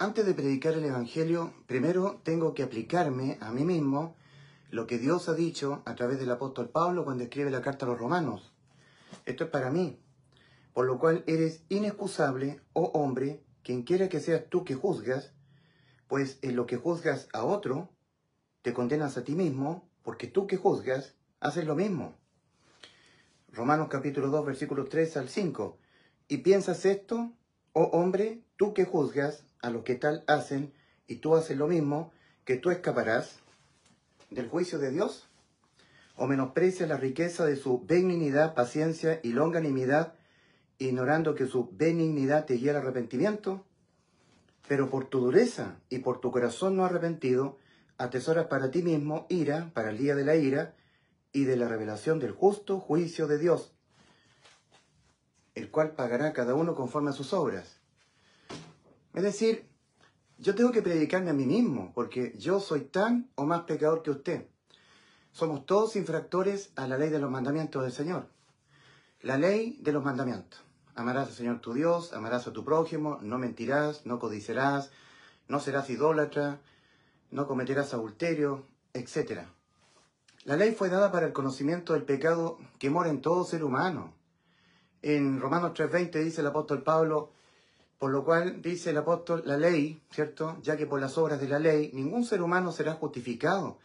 Antes de predicar el Evangelio, primero tengo que aplicarme a mí mismo lo que Dios ha dicho a través del apóstol Pablo cuando escribe la carta a los romanos. Esto es para mí, por lo cual eres inexcusable, oh hombre, quien quiera que seas tú que juzgas, pues en lo que juzgas a otro, te condenas a ti mismo, porque tú que juzgas, haces lo mismo. Romanos capítulo 2, versículos 3 al 5. Y piensas esto, oh hombre, tú que juzgas a los que tal hacen, y tú haces lo mismo, que tú escaparás del juicio de Dios, o menosprecias la riqueza de su benignidad, paciencia y longanimidad, ignorando que su benignidad te guía al arrepentimiento. Pero por tu dureza y por tu corazón no arrepentido, atesoras para ti mismo ira para el día de la ira y de la revelación del justo juicio de Dios, el cual pagará a cada uno conforme a sus obras. Es decir, yo tengo que predicarme a mí mismo, porque yo soy tan o más pecador que usted. Somos todos infractores a la ley de los mandamientos del Señor. La ley de los mandamientos. Amarás al Señor tu Dios, amarás a tu prójimo, no mentirás, no codiciarás, no serás idólatra, no cometerás adulterio, etc. La ley fue dada para el conocimiento del pecado que mora en todo ser humano. En Romanos 3:20 dice el apóstol Pablo, por lo cual dice el apóstol, la ley, ¿cierto? Ya que por las obras de la ley ningún ser humano será justificado,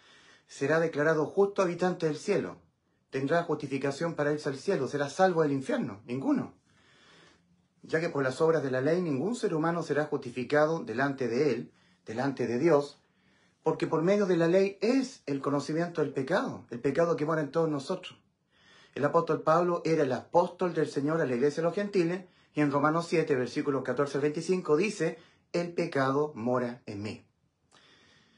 será declarado justo habitante del cielo. Tendrá justificación para irse al cielo, será salvo del infierno, ninguno. Ya que por las obras de la ley ningún ser humano será justificado delante de él, delante de Dios, porque por medio de la ley es el conocimiento del pecado, el pecado que mora en todos nosotros. El apóstol Pablo era el apóstol del Señor a la iglesia de los gentiles, y en Romanos 7, versículos 14 al 25, dice, el pecado mora en mí.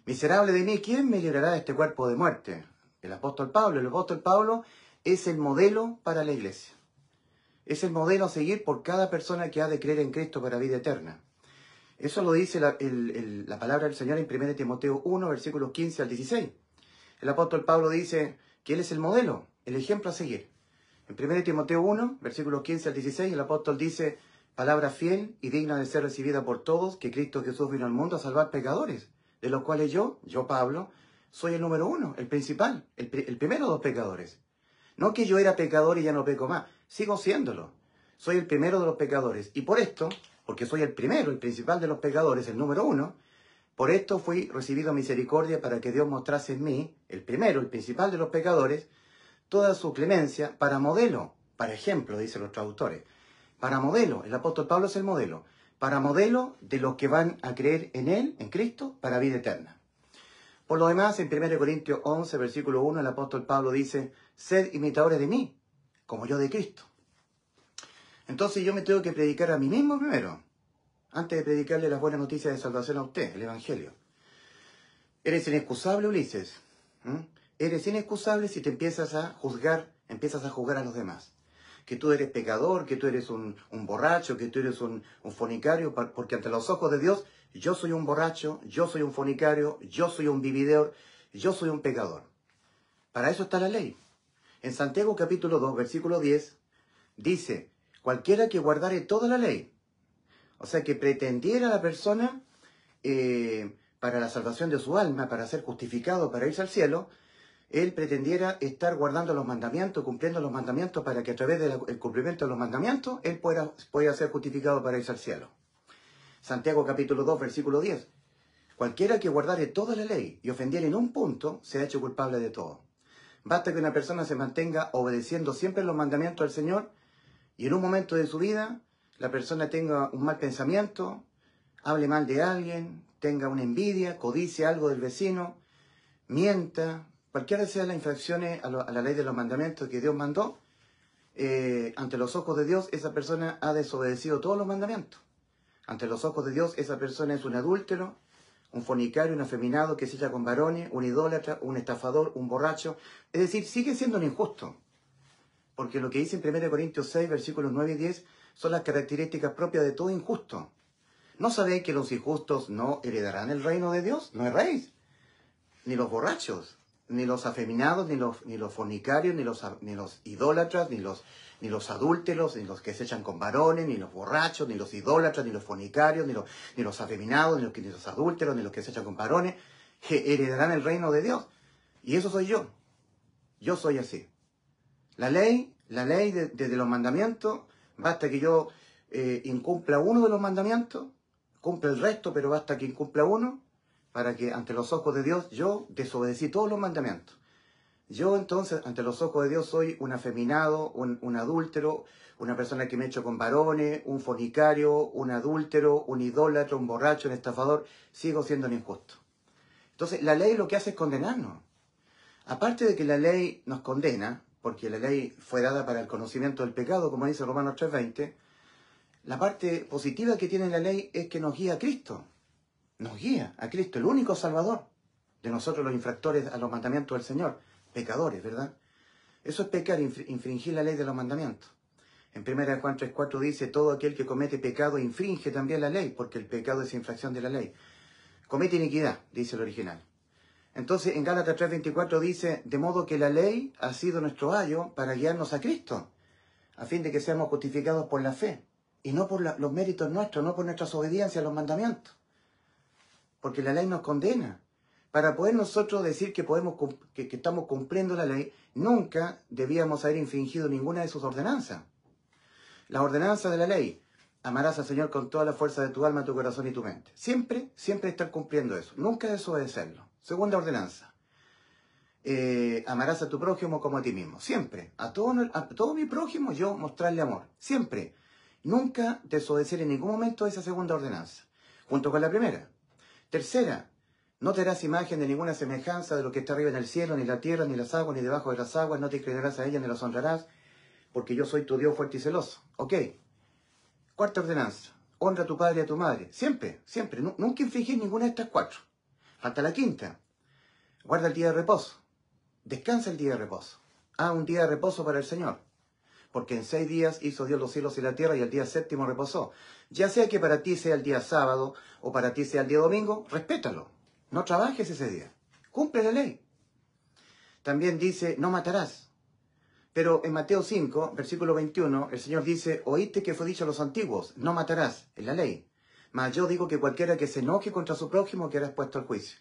Miserable de mí, ¿quién me librará de este cuerpo de muerte? El apóstol Pablo es el modelo para la iglesia. Es el modelo a seguir por cada persona que ha de creer en Cristo para vida eterna. Eso lo dice la palabra del Señor en 1 Timoteo 1, versículos 15 al 16. El apóstol Pablo dice que Él es el modelo, el ejemplo a seguir. En 1 Timoteo 1, versículos 15 al 16, el apóstol dice, palabra fiel y digna de ser recibida por todos, que Cristo Jesús vino al mundo a salvar pecadores, de los cuales yo Pablo, soy el número uno, el principal, el primero de los pecadores. No que yo era pecador y ya no peco más, sigo siéndolo. Soy el primero de los pecadores. Y por esto, porque soy el primero, el principal de los pecadores, el número uno, por esto fui recibido misericordia para que Dios mostrase en mí, el primero, el principal de los pecadores, toda su clemencia para modelo, para ejemplo, dicen los traductores. Para modelo, el apóstol Pablo es el modelo, para modelo de los que van a creer en Él, en Cristo, para vida eterna. Por lo demás, en 1 Corintios 11, versículo 1, el apóstol Pablo dice, sed imitadores de mí, como yo de Cristo. Entonces yo me tengo que predicar a mí mismo primero, antes de predicarle las buenas noticias de salvación a usted, el Evangelio. Eres inexcusable, Ulises. Eres inexcusable si te empiezas a juzgar a los demás. Que tú eres pecador, que tú eres un borracho, que tú eres un fornicario, porque ante los ojos de Dios, yo soy un borracho, yo soy un fornicario, yo soy un vividor, yo soy un pecador. Para eso está la ley. En Santiago capítulo 2, versículo 10, dice, cualquiera que guardare toda la ley, o sea, que pretendiera la persona para la salvación de su alma, para ser justificado, para irse al cielo, él pretendiera estar guardando los mandamientos, cumpliendo los mandamientos, para que a través del cumplimiento de los mandamientos, él pueda ser justificado para irse al cielo. Santiago capítulo 2, versículo 10. Cualquiera que guardare toda la ley y ofendiere en un punto, se ha hecho culpable de todo. Basta que una persona se mantenga obedeciendo siempre los mandamientos del Señor, y en un momento de su vida, la persona tenga un mal pensamiento, hable mal de alguien, tenga una envidia, codicie algo del vecino, mienta, cualquiera sean las infracciones a la ley de los mandamientos que Dios mandó, ante los ojos de Dios esa persona ha desobedecido todos los mandamientos. Ante los ojos de Dios esa persona es un adúltero, un fornicario, un afeminado que se echa con varones, un idólatra, un estafador, un borracho. Es decir, sigue siendo un injusto. Porque lo que dice en 1 Corintios 6, versículos 9 y 10, son las características propias de todo injusto. ¿No sabéis que los injustos no heredarán el reino de Dios? No erréis. Ni los borrachos, ni los afeminados, ni los fornicarios, ni los idólatras, ni los ni los adúlteros, ni los que se echan con varones, ni los borrachos, ni los idólatras, ni los fornicarios, ni los afeminados, ni los adúlteros, ni los que se echan con varones, que heredarán el reino de Dios. Y eso soy yo. Yo soy así. La ley de los mandamientos, basta que yo incumpla uno de los mandamientos, cumple el resto, pero basta que incumpla uno, para que ante los ojos de Dios yo desobedecí todos los mandamientos. Yo entonces, ante los ojos de Dios, soy un afeminado, un adúltero, una persona que me echo con varones, un fornicario, un adúltero, un idólatra, un borracho, un estafador. Sigo siendo un injusto. Entonces, la ley lo que hace es condenarnos. Aparte de que la ley nos condena, porque la ley fue dada para el conocimiento del pecado, como dice Romanos 3:20, la parte positiva que tiene la ley es que nos guía a Cristo. Nos guía a Cristo, el único Salvador de nosotros los infractores a los mandamientos del Señor. Pecadores, ¿verdad? Eso es pecar, infringir la ley de los mandamientos. En 1 Juan 3:4 dice, todo aquel que comete pecado infringe también la ley, porque el pecado es infracción de la ley. Comete iniquidad, dice el original. Entonces, en Gálatas 3:24 dice, de modo que la ley ha sido nuestro ayo para guiarnos a Cristo, a fin de que seamos justificados por la fe, y no por los méritos nuestros, no por nuestras obediencias a los mandamientos. Porque la ley nos condena. Para poder nosotros decir que estamos cumpliendo la ley, nunca debíamos haber infringido ninguna de sus ordenanzas. La ordenanza de la ley, amarás al Señor con toda la fuerza de tu alma, tu corazón y tu mente. Siempre estar cumpliendo eso, nunca desobedecerlo. Segunda ordenanza, amarás a tu prójimo como a ti mismo. Siempre, a todo mi prójimo yo mostrarle amor. Siempre, nunca desobedecer en ningún momento esa segunda ordenanza, junto con la primera. Tercera, no te harás imagen de ninguna semejanza de lo que está arriba en el cielo, ni la tierra, ni las aguas, ni debajo de las aguas. No te inclinarás a ellas, ni las honrarás, porque yo soy tu Dios fuerte y celoso. Ok. Cuarta ordenanza. Honra a tu padre y a tu madre. Siempre. Nunca infringir ninguna de estas cuatro. Falta la quinta. Guarda el día de reposo. Descansa el día de reposo. Haz un día de reposo para el Señor. Porque en 6 días hizo Dios los cielos y la tierra y el día séptimo reposó. Ya sea que para ti sea el día sábado o para ti sea el día domingo, respétalo. No trabajes ese día. Cumple la ley. También dice, no matarás. Pero en Mateo 5, versículo 21, el Señor dice, oíste que fue dicho a los antiguos, no matarás, en la ley. Mas yo digo que cualquiera que se enoje contra su prójimo quedará expuesto al juicio.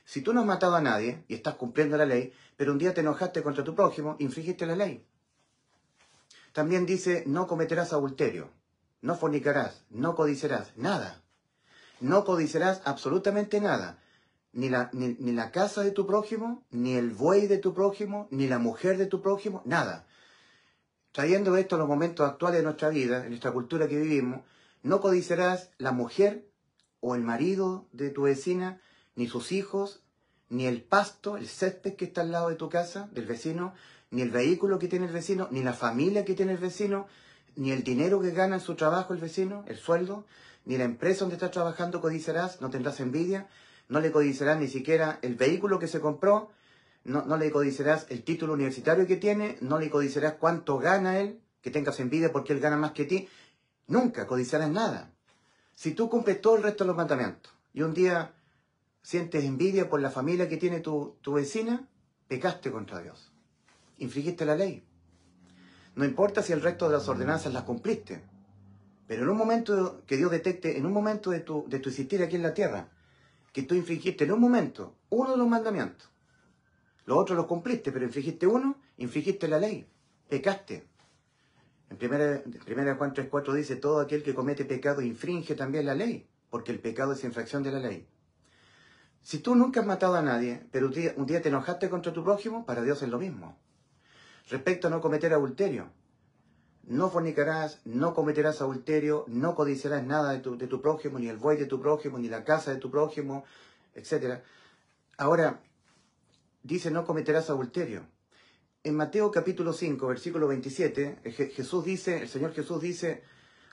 Si tú no has matado a nadie y estás cumpliendo la ley, pero un día te enojaste contra tu prójimo, infringiste la ley. También dice, no cometerás adulterio, no fornicarás, no codiciarás, nada. No codiciarás absolutamente nada. Ni la casa de tu prójimo, ni el buey de tu prójimo, ni la mujer de tu prójimo, nada. Trayendo esto a los momentos actuales de nuestra vida, en nuestra cultura que vivimos, no codiciarás la mujer o el marido de tu vecina, ni sus hijos, ni el pasto, el césped que está al lado de tu casa, del vecino, ni el vehículo que tiene el vecino, ni la familia que tiene el vecino, ni el dinero que gana en su trabajo el vecino, el sueldo, ni la empresa donde estás trabajando codiciarás, no tendrás envidia. No le codiciarás ni siquiera el vehículo que se compró, no le codiciarás el título universitario que tiene, no le codiciarás cuánto gana él, que tengas envidia porque él gana más que ti. Nunca codiciarás nada. Si tú cumples todo el resto de los mandamientos y un día sientes envidia por la familia que tiene tu vecina, pecaste contra Dios. Infringiste la ley. No importa si el resto de las ordenanzas las cumpliste, pero en un momento que Dios detecte, en un momento de tu existir aquí en la tierra, que tú infringiste en un momento uno de los mandamientos. Los otros los cumpliste, pero infringiste uno, infringiste la ley. Pecaste. En 1 Juan 3:4 dice, todo aquel que comete pecado infringe también la ley, porque el pecado es infracción de la ley. Si tú nunca has matado a nadie, pero un día te enojaste contra tu prójimo, para Dios es lo mismo. Respecto a no cometer adulterio, no fornicarás, no cometerás adulterio, no codiciarás nada de tu prójimo, ni el buey de tu prójimo, ni la casa de tu prójimo, etc. Ahora, dice no cometerás adulterio. En Mateo capítulo 5, versículo 27, el Señor Jesús dice,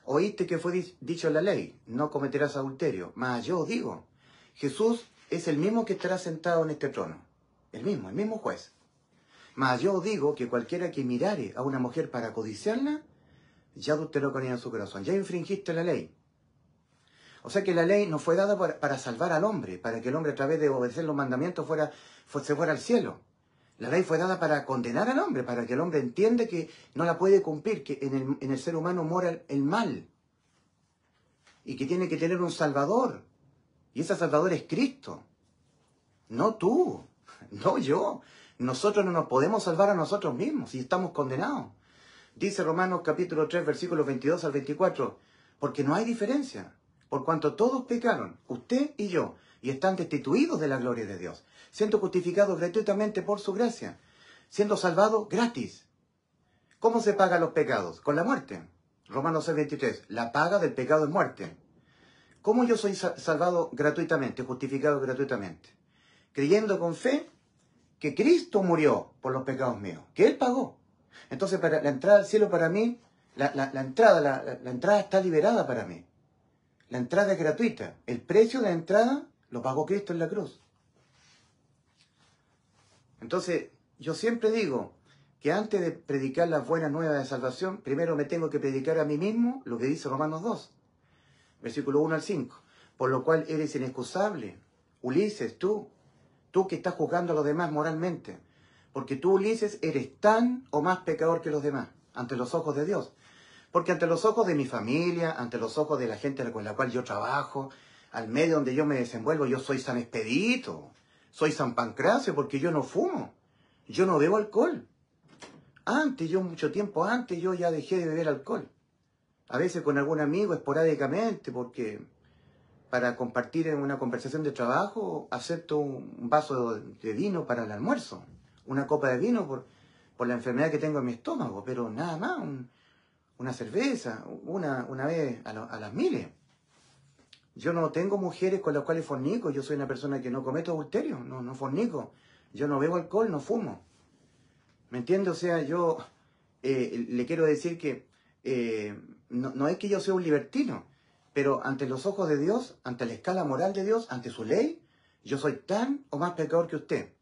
oíste que fue dicho en la ley, no cometerás adulterio. Mas yo os digo, Jesús es el mismo que estará sentado en este trono. El mismo juez. Mas yo os digo que cualquiera que mirare a una mujer para codiciarla, ya adulteró con ella en su corazón. Ya infringiste la ley. O sea que la ley no fue dada para salvar al hombre, para que el hombre a través de obedecer los mandamientos se fuera al cielo. La ley fue dada para condenar al hombre, para que el hombre entienda que no la puede cumplir, que en el ser humano mora el mal. Y que tiene que tener un Salvador. Y ese Salvador es Cristo. No tú, no yo. Nosotros no nos podemos salvar a nosotros mismos si estamos condenados. Dice Romanos capítulo 3, versículos 22 al 24, porque no hay diferencia, por cuanto todos pecaron, usted y yo, y están destituidos de la gloria de Dios, siendo justificados gratuitamente por su gracia, siendo salvados gratis. ¿Cómo se pagan los pecados? Con la muerte. Romanos 6, 23, la paga del pecado es muerte. ¿Cómo yo soy salvado gratuitamente, justificado gratuitamente? Creyendo con fe que Cristo murió por los pecados míos, que Él pagó. Entonces, para la entrada al cielo para mí, la entrada está liberada para mí. La entrada es gratuita. El precio de la entrada lo pagó Cristo en la cruz. Entonces, yo siempre digo que antes de predicar las buenas nuevas de salvación, primero me tengo que predicar a mí mismo lo que dice Romanos 2, versículo 1 al 5. Por lo cual eres inexcusable, Ulises, tú que estás juzgando a los demás moralmente. Porque tú, Ulises, eres tan o más pecador que los demás, ante los ojos de Dios. Porque ante los ojos de mi familia, ante los ojos de la gente con la cual yo trabajo, al medio donde yo me desenvuelvo, yo soy San Expedito, soy San Pancracio, porque yo no fumo, yo no bebo alcohol. Mucho tiempo antes, yo ya dejé de beber alcohol. A veces con algún amigo, esporádicamente, porque para compartir en una conversación de trabajo, acepto un vaso de vino para el almuerzo. Una copa de vino por la enfermedad que tengo en mi estómago, pero nada más, una cerveza, una vez a las miles. Yo no tengo mujeres con las cuales fornico, yo soy una persona que no cometo adulterio, no fornico, yo no bebo alcohol, no fumo. ¿Me entiende? O sea, yo le quiero decir que no es que yo sea un libertino, pero ante los ojos de Dios, ante la escala moral de Dios, ante su ley, yo soy tan o más pecador que usted.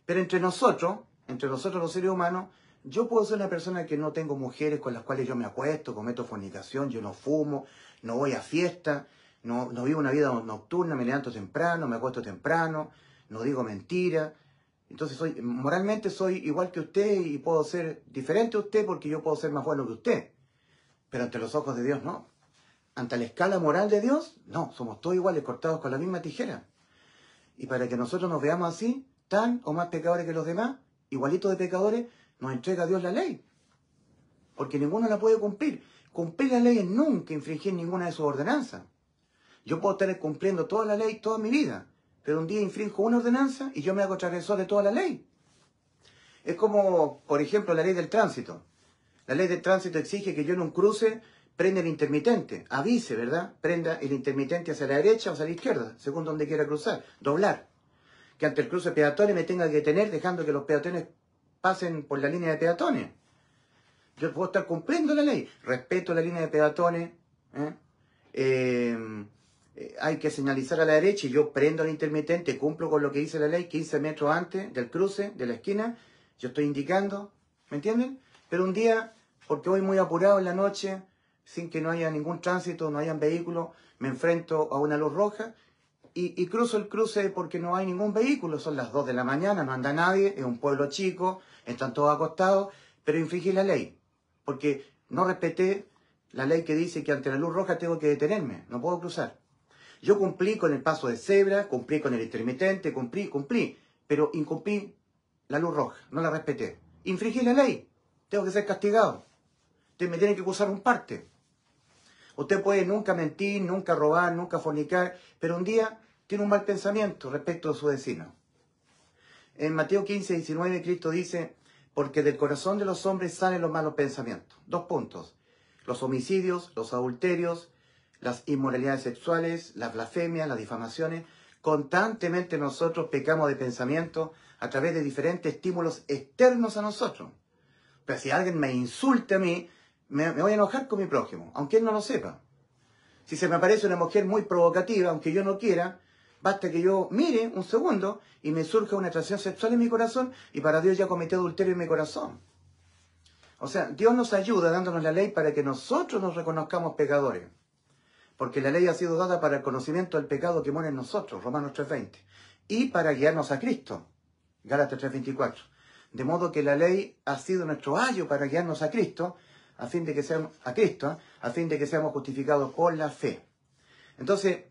Pero entre nosotros los seres humanos, yo puedo ser una persona que no tengo mujeres con las cuales yo me acuesto, cometo fornicación, yo no fumo, no voy a fiesta, no vivo una vida nocturna, me levanto temprano, me acuesto temprano, no digo mentira. Entonces moralmente soy igual que usted y puedo ser diferente a usted porque yo puedo ser más bueno que usted. Pero ante los ojos de Dios no. Ante la escala moral de Dios, no, somos todos iguales, cortados con la misma tijera. Y para que nosotros nos veamos así, tan o más pecadores que los demás, igualitos de pecadores, nos entrega Dios la ley. Porque ninguno la puede cumplir. Cumplir la ley es nunca infringir ninguna de sus ordenanzas. Yo puedo estar cumpliendo toda la ley toda mi vida, pero un día infrinjo una ordenanza y yo me hago transgresor de toda la ley. Es como, por ejemplo, la ley del tránsito. La ley del tránsito exige que yo en un cruce prenda el intermitente, avise, ¿verdad? Prenda el intermitente hacia la derecha o hacia la izquierda, según donde quiera cruzar, doblar. Que ante el cruce de peatones me tenga que detener dejando que los peatones pasen por la línea de peatones. Yo puedo estar cumpliendo la ley, respeto la línea de peatones, hay que señalizar a la derecha y yo prendo el intermitente, cumplo con lo que dice la ley, 15 metros antes del cruce, de la esquina, yo estoy indicando, ¿me entienden? Pero un día, porque voy muy apurado en la noche, sin que no haya ningún tránsito, no hayan vehículos, me enfrento a una luz roja y cruzo el cruce porque no hay ningún vehículo, son las 2 de la mañana, no anda nadie, es un pueblo chico, están todos acostados, pero infringí la ley, porque no respeté la ley que dice que ante la luz roja tengo que detenerme, no puedo cruzar. Yo cumplí con el paso de cebra, cumplí con el intermitente, cumplí, pero incumplí la luz roja, no la respeté. Infringí la ley, tengo que ser castigado. Usted me tiene que acusar un parte. Usted puede nunca mentir, nunca robar, nunca fornicar, pero un día tiene un mal pensamiento respecto a su vecino. En Mateo 15, 19, Cristo dice, porque del corazón de los hombres salen los malos pensamientos. 2 puntos. Los homicidios, los adulterios, las inmoralidades sexuales, las blasfemias, las difamaciones. Constantemente nosotros pecamos de pensamiento a través de diferentes estímulos externos a nosotros. Pero si alguien me insulta a mí, me voy a enojar con mi prójimo, aunque él no lo sepa. Si se me aparece una mujer muy provocativa, aunque yo no quiera, basta que yo mire un segundo y me surja una atracción sexual en mi corazón y para Dios ya cometí adulterio en mi corazón. O sea, Dios nos ayuda dándonos la ley para que nosotros nos reconozcamos pecadores. Porque la ley ha sido dada para el conocimiento del pecado que mora en nosotros, Romanos 3:20. Y para guiarnos a Cristo, Gálatas 3:24. De modo que la ley ha sido nuestro ayo para guiarnos a Cristo, a fin de que seamos justificados por la fe. Entonces,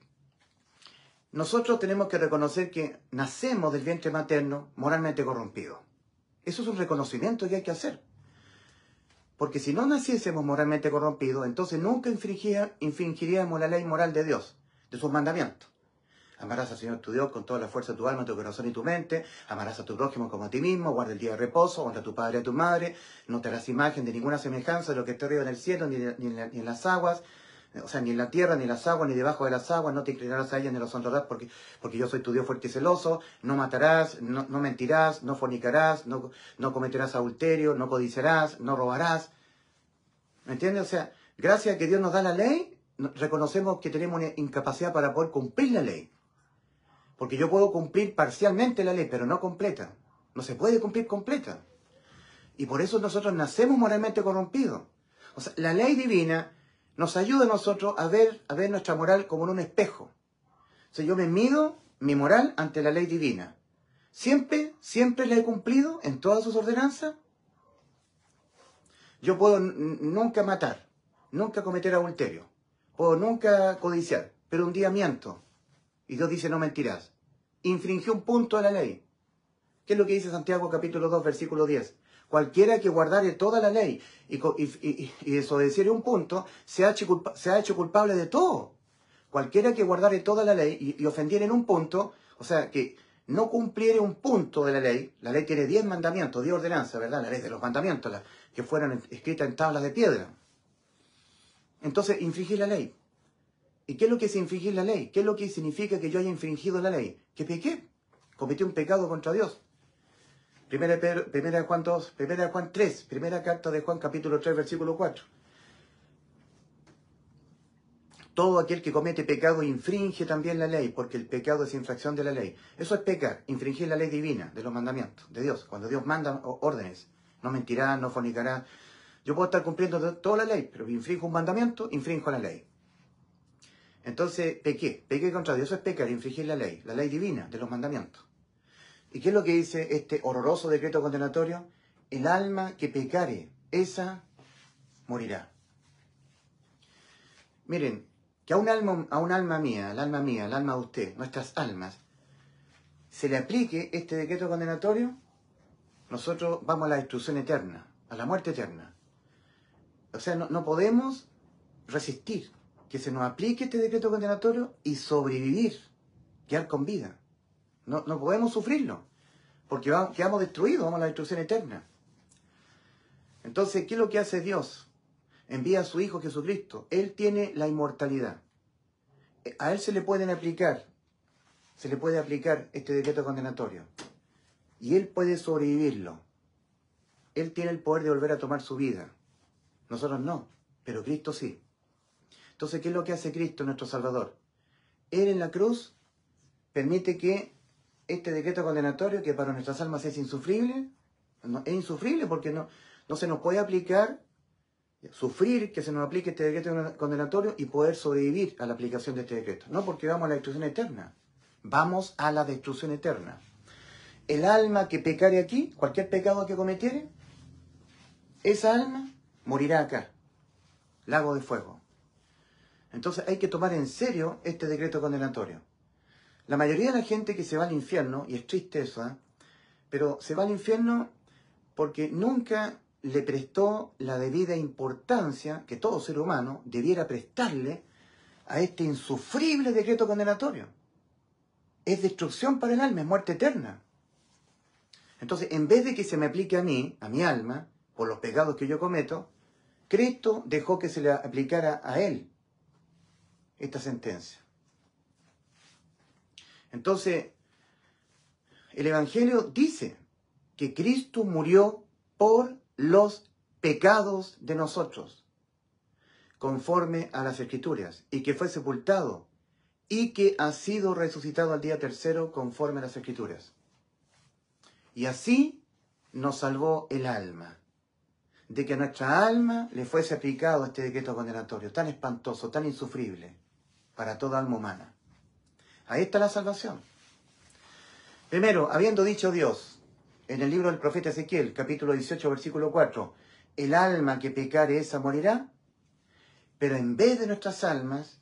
nosotros tenemos que reconocer que nacemos del vientre materno moralmente corrompidos. Eso es un reconocimiento que hay que hacer. Porque si no naciésemos moralmente corrompidos, entonces nunca infringiríamos la ley moral de Dios, de sus mandamientos. Amarás al Señor tu Dios con toda la fuerza de tu alma, tu corazón y tu mente. Amarás a tu prójimo como a ti mismo. Guarda el día de reposo. Honra a tu padre y a tu madre. No te harás imagen de ninguna semejanza de lo que está arriba en el cielo, ni en las aguas. O sea, ni en la tierra, ni en las aguas, ni debajo de las aguas. No te inclinarás a ellas ni los honrarás porque yo soy tu Dios fuerte y celoso. No matarás, no mentirás, no fornicarás, no cometerás adulterio, no codiciarás, no robarás. ¿Me entiendes? O sea, gracias a que Dios nos da la ley, reconocemos que tenemos una incapacidad para poder cumplir la ley. Porque yo puedo cumplir parcialmente la ley, pero no completa. No se puede cumplir completa. Y por eso nosotros nacemos moralmente corrompidos. O sea, la ley divina nos ayuda a nosotros a ver nuestra moral como en un espejo. O sea, yo me mido mi moral ante la ley divina. Siempre la he cumplido en todas sus ordenanzas. Yo puedo nunca matar, nunca cometer adulterio, puedo nunca codiciar, pero un día miento. Y Dios dice, no mentirás. Infringió un punto de la ley. ¿Qué es lo que dice Santiago capítulo 2, versículo 10? Cualquiera que guardare toda la ley y desobedeciere un punto, se ha hecho culpable de todo. Cualquiera que guardare toda la ley y ofendiere en un punto, o sea, que no cumpliere un punto de la ley tiene 10 mandamientos, 10 ordenanzas, ¿verdad? La ley de los mandamientos, las que fueron escritas en tablas de piedra. Entonces, infringir la ley. ¿Y qué es lo que es infringir la ley? ¿Qué es lo que significa que yo haya infringido la ley? Que pequé, cometí un pecado contra Dios. Primera de Juan 2, primera de Juan 3, primera carta de Juan capítulo 3, versículo 4. Todo aquel que comete pecado infringe también la ley, porque el pecado es infracción de la ley. Eso es pecar, infringir la ley divina, de los mandamientos de Dios. Cuando Dios manda órdenes, no mentirás, no fornicarás. Yo puedo estar cumpliendo toda la ley, pero infringo un mandamiento, infringo la ley. Entonces, pequé contra Dios. Eso es pecar, infringir la ley divina de los mandamientos. ¿Y qué es lo que dice este horroroso decreto condenatorio? El alma que pecare, esa morirá. Miren, que a un alma mía, el alma de usted, nuestras almas, se le aplique este decreto condenatorio, nosotros vamos a la destrucción eterna, a la muerte eterna. O sea, no podemos resistir que se nos aplique este decreto condenatorio y sobrevivir, quedar con vida. No podemos sufrirlo, porque quedamos destruidos, vamos a la destrucción eterna. Entonces, ¿qué es lo que hace Dios? Envía a su Hijo Jesucristo. Él tiene la inmortalidad. A Él se le puede aplicar este decreto condenatorio. Y Él puede sobrevivirlo. Él tiene el poder de volver a tomar su vida. Nosotros no, pero Cristo sí. Entonces, ¿qué es lo que hace Cristo, nuestro Salvador? Él en la cruz permite que este decreto condenatorio, que para nuestras almas es insufrible porque no se nos puede aplicar, sufrir que se nos aplique este decreto condenatorio y poder sobrevivir a la aplicación de este decreto. No, porque vamos a la destrucción eterna. Vamos a la destrucción eterna. El alma que pecare aquí, cualquier pecado que cometiere, esa alma morirá acá. Lago de fuego. Entonces hay que tomar en serio este decreto condenatorio. La mayoría de la gente que se va al infierno, y es triste eso, pero se va al infierno porque nunca le prestó la debida importancia que todo ser humano debiera prestarle a este insufrible decreto condenatorio. Es destrucción para el alma, es muerte eterna. Entonces, en vez de que se me aplique a mí, a mi alma, por los pecados que yo cometo, Cristo dejó que se le aplicara a Él esta sentencia. Entonces, el Evangelio dice que Cristo murió por los pecados de nosotros, conforme a las Escrituras, y que fue sepultado, y que ha sido resucitado al día tercero, conforme a las Escrituras. Y así nos salvó el alma, de que a nuestra alma le fuese aplicado este decreto condenatorio, tan espantoso, tan insufrible, para toda alma humana. Ahí está la salvación. Primero, habiendo dicho Dios, en el libro del profeta Ezequiel, capítulo 18, versículo 4, el alma que pecare esa morirá, pero en vez de nuestras almas,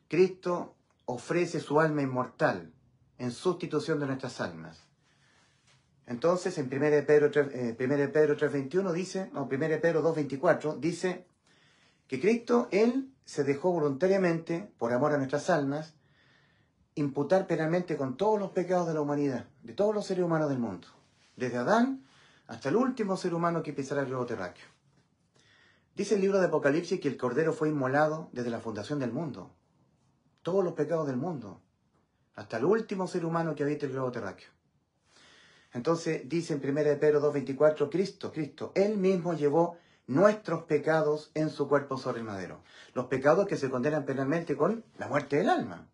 Cristo ofrece su alma inmortal en sustitución de nuestras almas. Entonces, en 1 Pedro 3:21 dice, no, 1 Pedro 2:24 dice que Cristo, Él se dejó voluntariamente, por amor a nuestras almas, imputar penalmente con todos los pecados de la humanidad, de todos los seres humanos del mundo, desde Adán hasta el último ser humano que pisará el globo terráqueo. Dice el libro de Apocalipsis que el Cordero fue inmolado desde la fundación del mundo, todos los pecados del mundo, hasta el último ser humano que habita el globo terráqueo. Entonces dice en 1 Pedro 2:24, Cristo, Él mismo llevó nuestros pecados en su cuerpo sobre el madero. Los pecados que se condenan penalmente con la muerte del alma.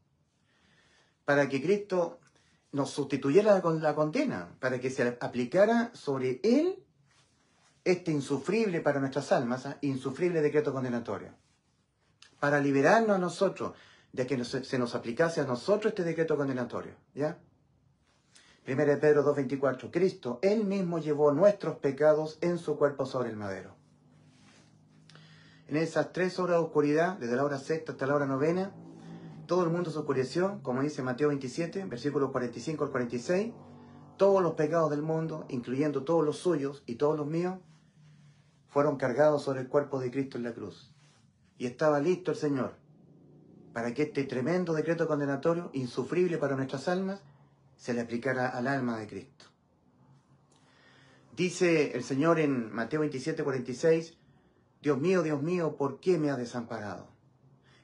Para que Cristo nos sustituyera con la condena, para que se aplicara sobre Él este insufrible para nuestras almas, insufrible decreto condenatorio. Para liberarnos a nosotros de que se nos aplicase a nosotros este decreto condenatorio. ¿Ya? 1 Pedro 2:24, Cristo, Él mismo llevó nuestros pecados en su cuerpo sobre el madero. En esas 3 horas de oscuridad, desde la hora sexta hasta la hora novena, todo el mundo se oscureció, como dice Mateo 27, versículos 45 al 46, todos los pecados del mundo, incluyendo todos los suyos y todos los míos, fueron cargados sobre el cuerpo de Cristo en la cruz. Y estaba listo el Señor para que este tremendo decreto condenatorio, insufrible para nuestras almas, se le aplicara al alma de Cristo. Dice el Señor en Mateo 27, 46, Dios mío, ¿por qué me has desamparado?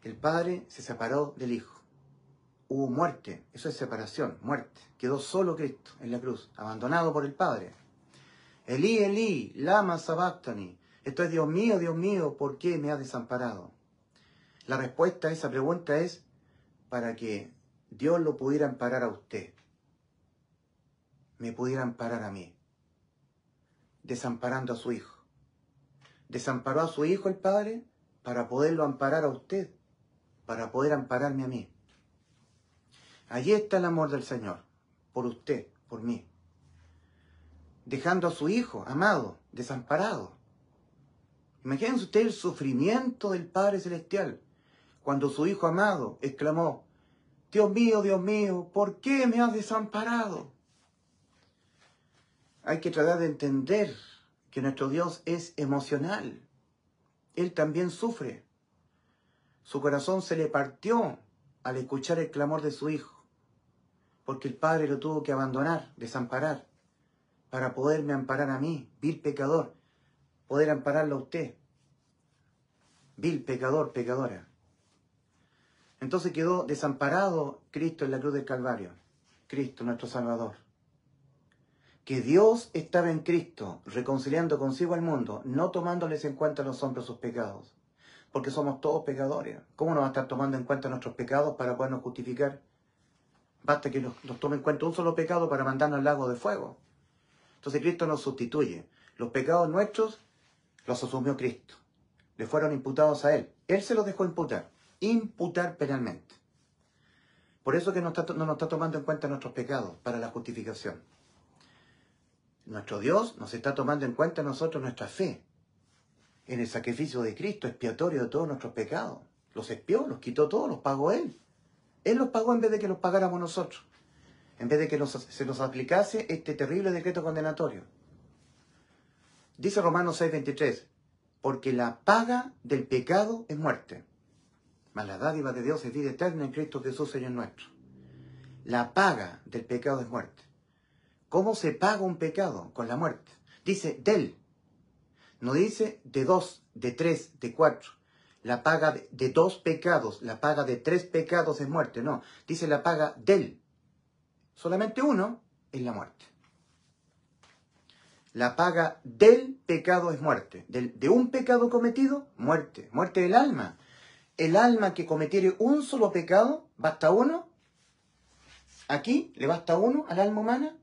El Padre se separó del Hijo. Hubo muerte, eso es separación, muerte. Quedó solo Cristo en la cruz, abandonado por el Padre. Elí, Elí, lama sabactani. Esto es Dios mío, ¿por qué me has desamparado? La respuesta a esa pregunta es para que Dios lo pudiera amparar a usted. Me pudiera amparar a mí. Desamparando a su Hijo. Desamparó a su Hijo el Padre para poderlo amparar a usted, para poder ampararme a mí. Allí está el amor del Señor, por usted, por mí. Dejando a su Hijo, amado, desamparado. Imagínense usted el sufrimiento del Padre Celestial, cuando su Hijo amado exclamó, Dios mío, ¿por qué me has desamparado? Hay que tratar de entender que nuestro Dios es emocional. Él también sufre. Su corazón se le partió al escuchar el clamor de su Hijo, porque el Padre lo tuvo que abandonar, desamparar, para poderme amparar a mí, vil pecador, poder ampararlo a usted, vil pecador, pecadora. Entonces quedó desamparado Cristo en la cruz del Calvario, Cristo nuestro Salvador. Que Dios estaba en Cristo, reconciliando consigo al mundo, no tomándoles en cuenta a los hombres sus pecados, porque somos todos pecadores. ¿Cómo no va a estar tomando en cuenta nuestros pecados para podernos justificar? Basta que nos tome en cuenta un solo pecado para mandarnos al lago de fuego. Entonces Cristo nos sustituye. Los pecados nuestros los asumió Cristo. Le fueron imputados a Él. Él se los dejó imputar penalmente. Por eso que no nos está tomando en cuenta nuestros pecados para la justificación. Nuestro Dios nos está tomando en cuenta a nosotros nuestra fe en el sacrificio de Cristo expiatorio de todos nuestros pecados. Los expió, los quitó todos, los pagó Él. Él los pagó en vez de que los pagáramos nosotros. En vez de que se nos aplicase este terrible decreto condenatorio. Dice Romanos 6:23, porque la paga del pecado es muerte, mas la dádiva de Dios es vida eterna en Cristo Jesús, Señor nuestro. La paga del pecado es muerte. ¿Cómo se paga un pecado? Con la muerte. Dice del. No dice de 2, de 3, de 4. La paga de 2 pecados, la paga de 3 pecados es muerte. No, dice la paga del. Solamente uno es la muerte. La paga del pecado es muerte. De un pecado cometido, muerte. Muerte del alma. El alma que cometiere un solo pecado, basta uno. Aquí le basta uno al alma humana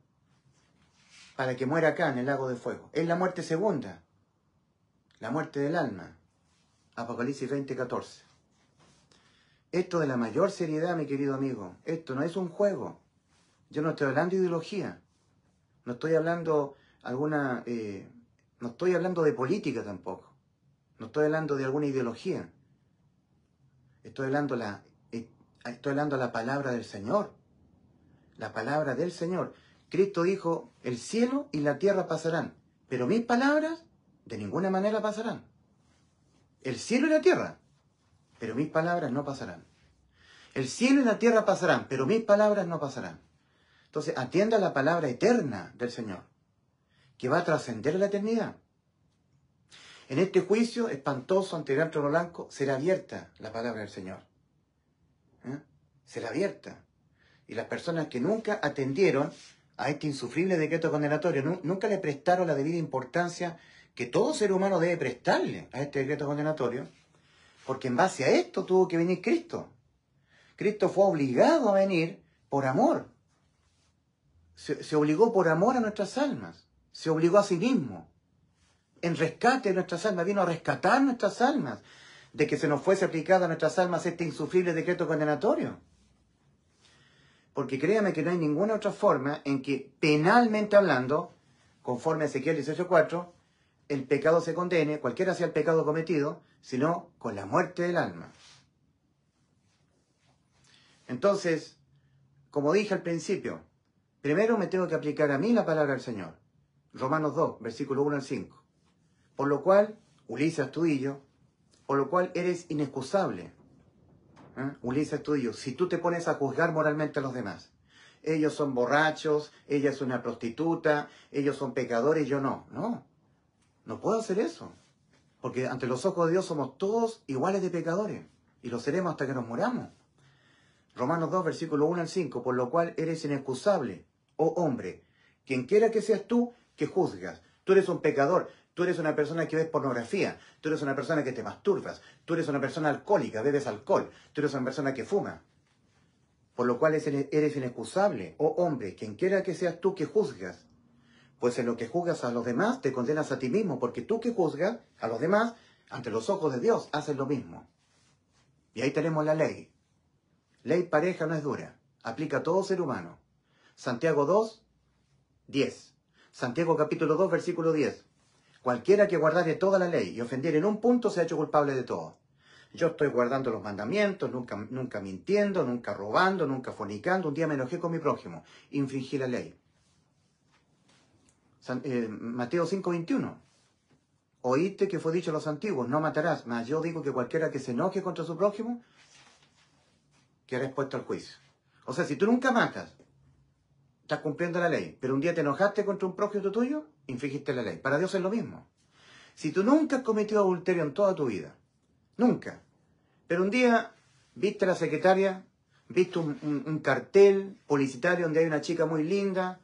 para que muera acá en el lago de fuego. Es la muerte segunda. La muerte del alma. Apocalipsis 20:14. Esto de la mayor seriedad, mi querido amigo. Esto no es un juego. Yo no estoy hablando de ideología. No estoy hablando no estoy hablando de política tampoco. No estoy hablando de alguna ideología. Estoy hablando la palabra del Señor. La palabra del Señor. Cristo dijo, el cielo y la tierra pasarán, pero mis palabras de ninguna manera pasarán. El cielo y la tierra, pero mis palabras no pasarán. El cielo y la tierra pasarán, pero mis palabras no pasarán. Entonces, atienda la palabra eterna del Señor, que va a trascender la eternidad. En este juicio espantoso ante el gran trono blanco será abierta la palabra del Señor. Será abierta. Y las personas que nunca atendieron a este insufrible decreto condenatorio, nunca le prestaron la debida importancia que todo ser humano debe prestarle a este decreto condenatorio, porque en base a esto tuvo que venir Cristo. Cristo fue obligado a venir por amor. Se obligó por amor a nuestras almas. Se obligó a sí mismo. En rescate de nuestras almas. Vino a rescatar nuestras almas. De que se nos fuese aplicado a nuestras almas este insufrible decreto condenatorio. Porque créame que no hay ninguna otra forma en que, penalmente hablando, conforme a Ezequiel 18:4, el pecado se condene, cualquiera sea el pecado cometido, sino con la muerte del alma. Entonces, como dije al principio, primero me tengo que aplicar a mí la palabra del Señor. Romanos 2, versículo 1 al 5. Por lo cual, Ulises Astudillo, por lo cual eres inexcusable. Ulises Astudillo, si tú te pones a juzgar moralmente a los demás. Ellos son borrachos, ella es una prostituta, ellos son pecadores, yo no. No puedo hacer eso. Porque ante los ojos de Dios somos todos iguales de pecadores. Y lo seremos hasta que nos muramos. Romanos 2, versículo 1 al 5, por lo cual eres inexcusable, oh hombre, quien quiera que seas tú, que juzgas. Tú eres un pecador, tú eres una persona que ves pornografía, tú eres una persona que te masturbas, tú eres una persona alcohólica, bebes alcohol, tú eres una persona que fuma. Por lo cual eres inexcusable, oh hombre, quien quiera que seas tú, que juzgas. Pues en lo que juzgas a los demás, te condenas a ti mismo, porque tú que juzgas a los demás, ante los ojos de Dios, haces lo mismo. Y ahí tenemos la ley. Ley pareja no es dura, aplica a todo ser humano. Santiago 2, 10. Santiago capítulo 2, versículo 10. Cualquiera que guardare toda la ley y ofendiere en un punto se ha hecho culpable de todo. Yo estoy guardando los mandamientos, nunca mintiendo, nunca robando, nunca fornicando. Un día me enojé con mi prójimo, infringí la ley. Mateo 5, 21. Oíste que fue dicho a los antiguos, no matarás, mas yo digo que cualquiera que se enoje contra su prójimo quedará expuesto al juicio. O sea, si tú nunca matas, estás cumpliendo la ley, pero un día te enojaste contra un prójimo tuyo, infringiste la ley. Para Dios es lo mismo. Si tú nunca has cometido adulterio en toda tu vida, nunca, pero un día viste a la secretaria, viste un cartel publicitario donde hay una chica muy linda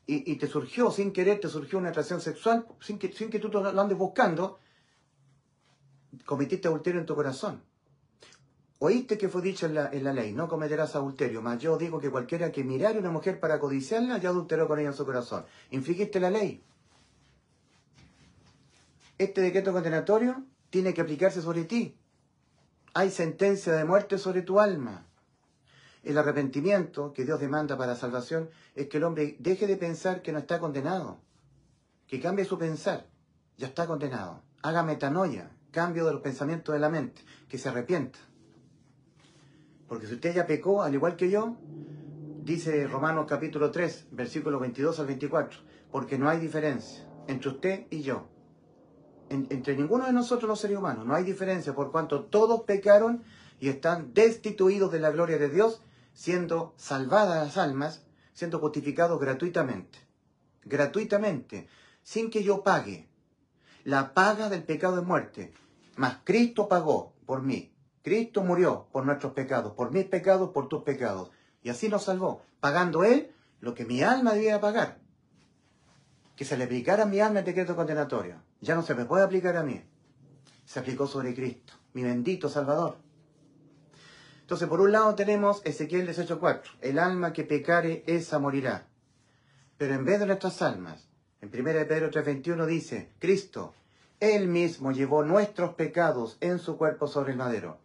y te surgió, sin querer, te surgió una atracción sexual, sin que tú lo andes buscando, cometiste adulterio en tu corazón. Oíste que fue dicho en la ley, no cometerás adulterio, mas yo digo que cualquiera que mirare a una mujer para codiciarla, ya adulteró con ella en su corazón. Infringiste la ley. Este decreto condenatorio tiene que aplicarse sobre ti. Hay sentencia de muerte sobre tu alma. El arrepentimiento que Dios demanda para la salvación es que el hombre deje de pensar que no está condenado, que cambie su pensar, ya está condenado. Haga metanoia, cambio de los pensamientos de la mente, que se arrepienta. Porque si usted ya pecó, al igual que yo, dice Romanos capítulo 3, versículos 22 al 24, porque no hay diferencia entre usted y yo. Entre ninguno de nosotros los seres humanos, no hay diferencia, por cuanto todos pecaron y están destituidos de la gloria de Dios, siendo salvadas las almas, siendo justificados gratuitamente. Gratuitamente, sin que yo pague. La paga del pecado es muerte, mas Cristo pagó por mí. Cristo murió por nuestros pecados, por mis pecados, por tus pecados. Y así nos salvó, pagando Él lo que mi alma debía pagar. Que se le aplicara a mi alma el decreto condenatorio. Ya no se me puede aplicar a mí. Se aplicó sobre Cristo, mi bendito Salvador. Entonces, por un lado tenemos Ezequiel 18:4. El alma que pecare, esa morirá. Pero en vez de nuestras almas, en 1 Pedro 3:21 dice, Cristo, Él mismo llevó nuestros pecados en su cuerpo sobre el madero.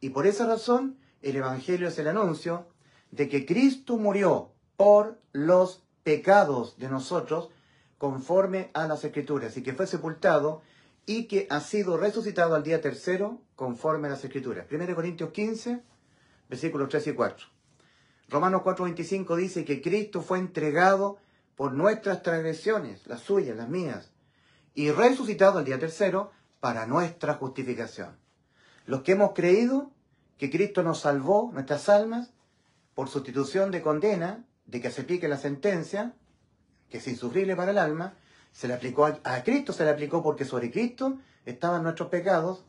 Y por esa razón, el Evangelio es el anuncio de que Cristo murió por los pecados de nosotros conforme a las Escrituras, y que fue sepultado y que ha sido resucitado al día tercero conforme a las Escrituras. 1 Corintios 15, versículos 3 y 4. Romanos 4:25 dice que Cristo fue entregado por nuestras transgresiones, las suyas, las mías, y resucitado al día tercero para nuestra justificación. Los que hemos creído que Cristo nos salvó nuestras almas por sustitución de condena, de que se aplique la sentencia, que es insufrible para el alma, se le aplicó a Cristo, se le aplicó porque sobre Cristo estaban nuestros pecados,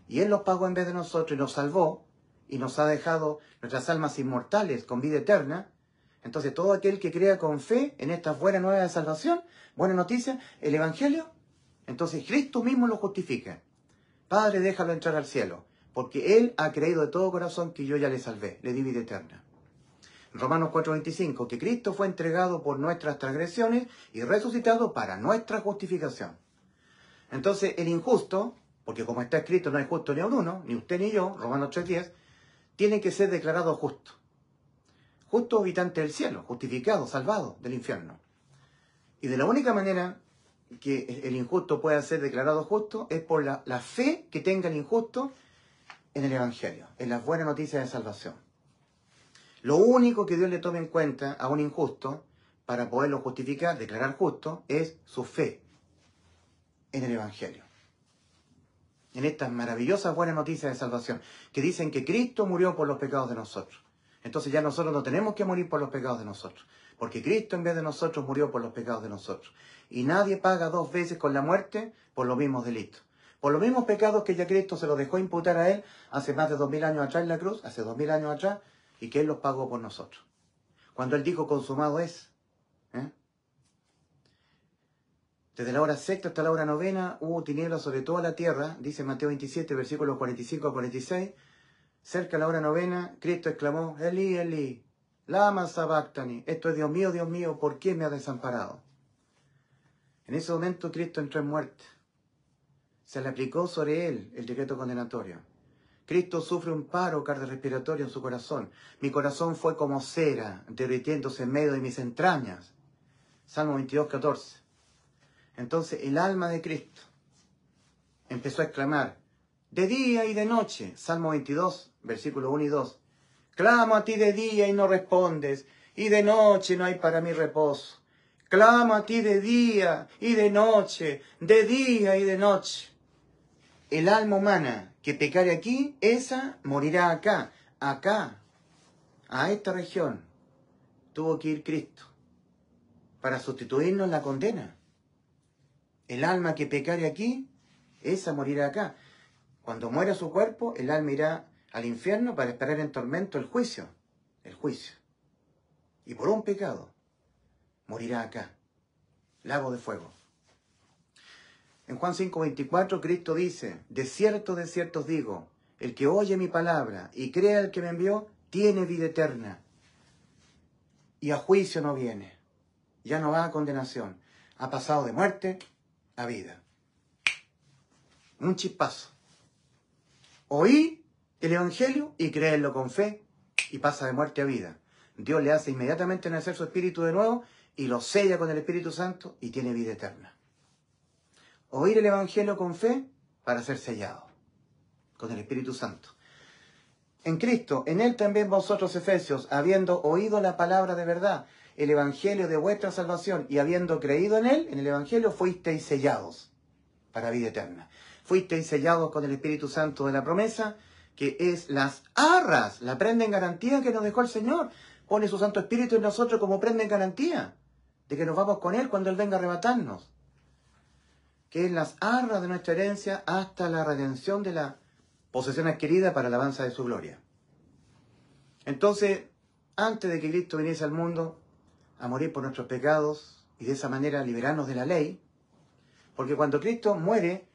y Él los pagó en vez de nosotros y nos salvó, y nos ha dejado nuestras almas inmortales con vida eterna. Entonces todo aquel que crea con fe en estas buenas nuevas de salvación, buena noticia, el Evangelio, entonces Cristo mismo lo justifica. Padre, déjalo entrar al cielo, porque Él ha creído de todo corazón que yo ya le salvé, le di vida eterna. Romanos 4:25, que Cristo fue entregado por nuestras transgresiones y resucitado para nuestra justificación. Entonces el injusto, porque como está escrito no hay justo ni uno, ni usted ni yo, Romanos 3:10, tiene que ser declarado justo. Justo habitante del cielo, justificado, salvado del infierno. Y de la única manera que el injusto pueda ser declarado justo es por la fe que tenga el injusto en el Evangelio, en las buenas noticias de salvación. Lo único que Dios le tome en cuenta a un injusto para poderlo justificar, declarar justo, es su fe en el Evangelio. En estas maravillosas buenas noticias de salvación, que dicen que Cristo murió por los pecados de nosotros. Entonces ya nosotros no tenemos que morir por los pecados de nosotros, porque Cristo en vez de nosotros murió por los pecados de nosotros. Y nadie paga dos veces con la muerte por los mismos delitos. Por los mismos pecados que ya Cristo se los dejó imputar a Él hace más de 2000 años atrás en la cruz, hace 2000 años atrás, y que Él los pagó por nosotros. Cuando Él dijo consumado es, desde la hora sexta hasta la hora novena hubo tinieblas sobre toda la tierra, dice Mateo 27, versículos 45 a 46. Cerca de la hora novena, Cristo exclamó, Elí, Elí, lama sabactani, esto es Dios mío, ¿por qué me has desamparado? En ese momento Cristo entró en muerte. Se le aplicó sobre Él el decreto condenatorio. Cristo sufre un paro cardiorrespiratorio en su corazón. Mi corazón fue como cera, derritiéndose en medio de mis entrañas. Salmo 22, 14. Entonces el alma de Cristo empezó a exclamar, de día y de noche, Salmo 22, versículos 1 y 2. Clamo a ti de día y no respondes, y de noche no hay para mí reposo. Clamo a ti de día y de noche, de día y de noche. El alma humana que pecare aquí, esa morirá acá, a esta región. Tuvo que ir Cristo para sustituirnos la condena. El alma que pecare aquí, esa morirá acá. Cuando muera su cuerpo, el alma irá al infierno para esperar en tormento el juicio. El juicio. Y por un pecado, morirá acá. Lago de fuego. En Juan 5:24, Cristo dice, de cierto os digo, el que oye mi palabra y crea el que me envió, tiene vida eterna. Y a juicio no viene. Ya no va a condenación. Ha pasado de muerte a vida. Un chispazo. Oí el Evangelio y creerlo con fe y pasa de muerte a vida. Dios le hace inmediatamente nacer su espíritu de nuevo y lo sella con el Espíritu Santo y tiene vida eterna. Oír el Evangelio con fe para ser sellado con el Espíritu Santo. En Cristo, en Él también vosotros, Efesios, habiendo oído la palabra de verdad, el Evangelio de vuestra salvación, y habiendo creído en Él, en el Evangelio, fuisteis sellados para vida eterna. Fuisteis sellados con el Espíritu Santo de la promesa, que es las arras, la prenda en garantía que nos dejó el Señor. Pone su Santo Espíritu en nosotros como prenda en garantía de que nos vamos con Él cuando Él venga a arrebatarnos. Que es las arras de nuestra herencia hasta la redención de la posesión adquirida para la alabanza de su gloria. Entonces, antes de que Cristo viniese al mundo a morir por nuestros pecados y de esa manera liberarnos de la ley, porque cuando Cristo muere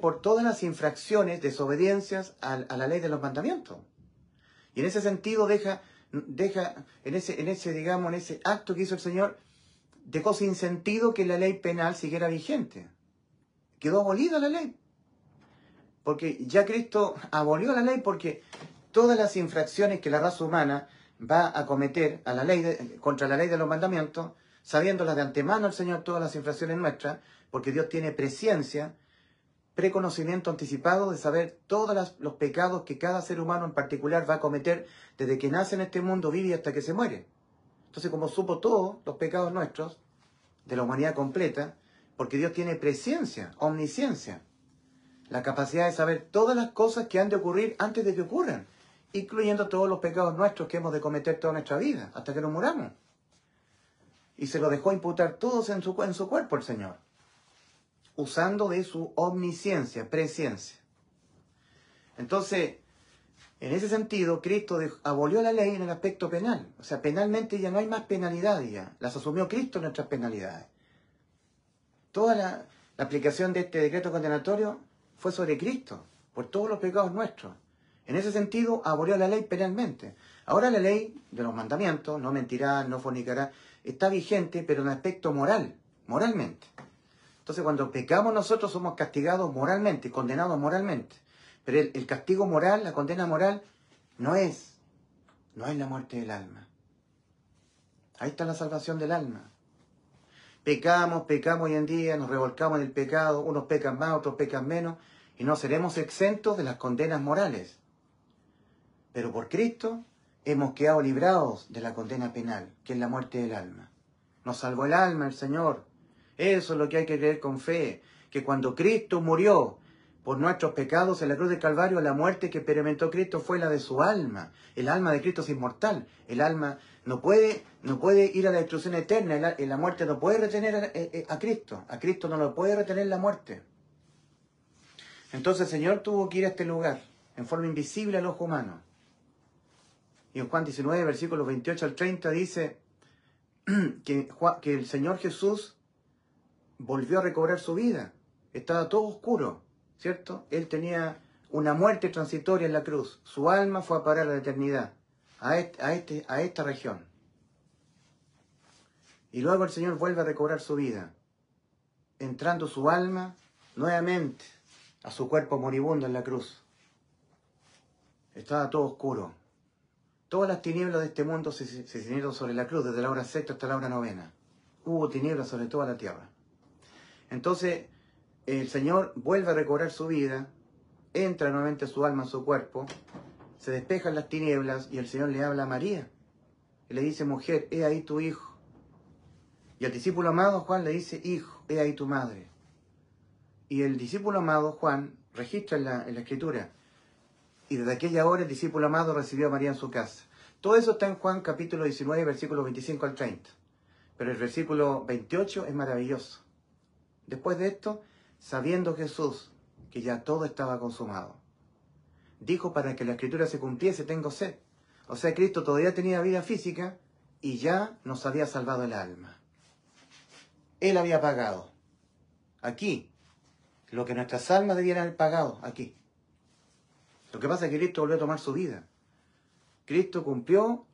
por todas las infracciones, desobediencias a la ley de los mandamientos. Y en ese sentido deja en ese acto que hizo el Señor, dejó sin sentido que la ley penal siguiera vigente. Quedó abolida la ley. Porque ya Cristo abolió la ley, porque todas las infracciones que la raza humana va a cometer a la ley contra la ley de los mandamientos sabiéndolas de antemano el Señor todas las infracciones nuestras, porque Dios tiene presciencia, preconocimiento anticipado de saber todos los pecados que cada ser humano en particular va a cometer desde que nace en este mundo, vive hasta que se muere. Entonces, como supo todos los pecados nuestros, de la humanidad completa, porque Dios tiene presciencia, omnisciencia, la capacidad de saber todas las cosas que han de ocurrir antes de que ocurran, incluyendo todos los pecados nuestros que hemos de cometer toda nuestra vida, hasta que nos muramos. Y se lo dejó imputar todos en su cuerpo el Señor, usando de su omnisciencia, presciencia. Entonces, en ese sentido, Cristo abolió la ley en el aspecto penal. O sea, penalmente ya no hay más penalidades ya. Las asumió Cristo nuestras penalidades. Toda la aplicación de este decreto condenatorio fue sobre Cristo, por todos los pecados nuestros. En ese sentido, abolió la ley penalmente. Ahora la ley de los mandamientos, no mentirás, no fornicarás, está vigente, pero en aspecto moral, moralmente. Entonces, cuando pecamos nosotros somos castigados moralmente, condenados moralmente. Pero el castigo moral, la condena moral, no es la muerte del alma. Ahí está la salvación del alma. Pecamos hoy en día, nos revolcamos en el pecado, unos pecan más, otros pecan menos, y no seremos exentos de las condenas morales. Pero por Cristo hemos quedado librados de la condena penal, que es la muerte del alma. Nos salvó el alma el Señor. Eso es lo que hay que creer con fe, que cuando Cristo murió por nuestros pecados en la cruz del Calvario, la muerte que experimentó Cristo fue la de su alma. El alma de Cristo es inmortal. El alma no puede ir a la destrucción eterna. La muerte no puede retener a Cristo. A Cristo no lo puede retener la muerte. Entonces el Señor tuvo que ir a este lugar, en forma invisible al ojo humano. Y en Juan 19, versículos 28 al 30, dice que el Señor Jesús volvió a recobrar su vida. Estaba todo oscuro, ¿cierto? Él tenía una muerte transitoria en la cruz. Su alma fue a parar a la eternidad, a esta región. Y luego el Señor vuelve a recobrar su vida, entrando su alma nuevamente a su cuerpo moribundo en la cruz. Estaba todo oscuro. Todas las tinieblas de este mundo se ciñeron sobre la cruz, desde la hora sexta hasta la hora novena. Hubo tinieblas sobre toda la tierra. Entonces, el Señor vuelve a recobrar su vida, entra nuevamente su alma en su cuerpo, se despejan las tinieblas y el Señor le habla a María. Y le dice, mujer, he ahí tu hijo. Y al discípulo amado Juan le dice, hijo, he ahí tu madre. Y el discípulo amado Juan registra en la Escritura, y desde aquella hora el discípulo amado recibió a María en su casa. Todo eso está en Juan capítulo 19, versículos 25 al 30. Pero el versículo 28 es maravilloso. Después de esto, sabiendo Jesús que ya todo estaba consumado, dijo, para que la Escritura se cumpliese, tengo sed. O sea, Cristo todavía tenía vida física y ya nos había salvado el alma. Él había pagado aquí lo que nuestras almas debieran haber pagado aquí. Lo que pasa es que Cristo volvió a tomar su vida. Cristo cumplió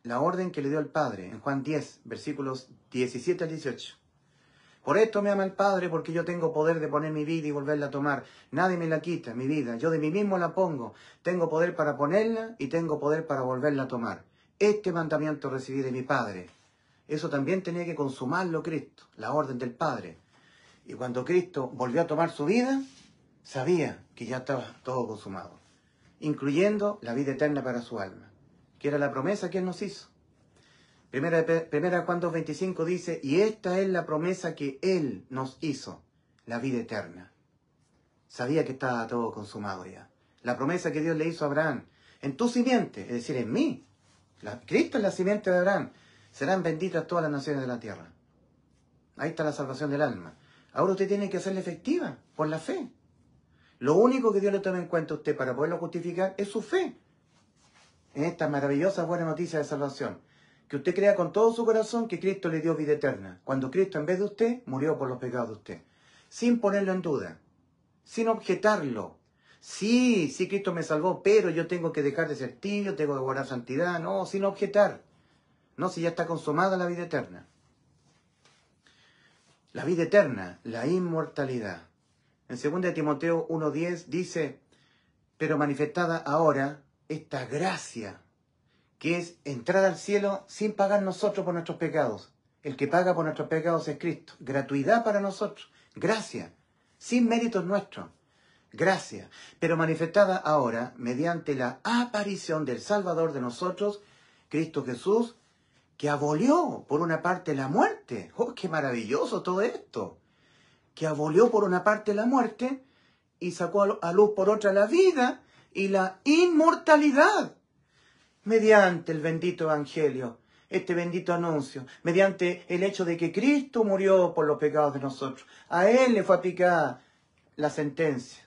la orden que le dio el Padre en Juan 10, versículos 17 al 18. Por esto me ama el Padre, porque yo tengo poder de poner mi vida y volverla a tomar. Nadie me la quita, mi vida. Yo de mí mismo la pongo. Tengo poder para ponerla y tengo poder para volverla a tomar. Este mandamiento recibí de mi Padre. Eso también tenía que consumarlo Cristo, la orden del Padre. Y cuando Cristo volvió a tomar su vida, sabía que ya estaba todo consumado, incluyendo la vida eterna para su alma, que era la promesa que Él nos hizo. Primera Juan 2:25 dice, y esta es la promesa que Él nos hizo, la vida eterna. Sabía que estaba todo consumado ya. La promesa que Dios le hizo a Abraham, en tu simiente, es decir, en mí, Cristo es la simiente de Abraham, serán benditas todas las naciones de la tierra. Ahí está la salvación del alma. Ahora usted tiene que hacerla efectiva, por la fe. Lo único que Dios le toma en cuenta a usted para poderlo justificar es su fe en esta maravillosa buena noticia de salvación. Que usted crea con todo su corazón que Cristo le dio vida eterna, cuando Cristo en vez de usted murió por los pecados de usted. Sin ponerlo en duda, sin objetarlo. Sí, Cristo me salvó, pero yo tengo que dejar de ser tibio, tengo que guardar santidad. No, sin objetar. No, si ya está consumada la vida eterna. La vida eterna, la inmortalidad. En 2 Timoteo 1:10 dice, pero manifestada ahora esta gracia, que es entrar al cielo sin pagar nosotros por nuestros pecados. El que paga por nuestros pecados es Cristo. Gratuidad para nosotros. Gracia. Sin méritos nuestros. Gracia. Pero manifestada ahora mediante la aparición del Salvador de nosotros, Cristo Jesús, que abolió por una parte la muerte. ¡Oh, qué maravilloso todo esto! Que abolió por una parte la muerte y sacó a luz por otra la vida y la inmortalidad. Mediante el bendito Evangelio, este bendito anuncio, mediante el hecho de que Cristo murió por los pecados de nosotros. A Él le fue aplicada la sentencia,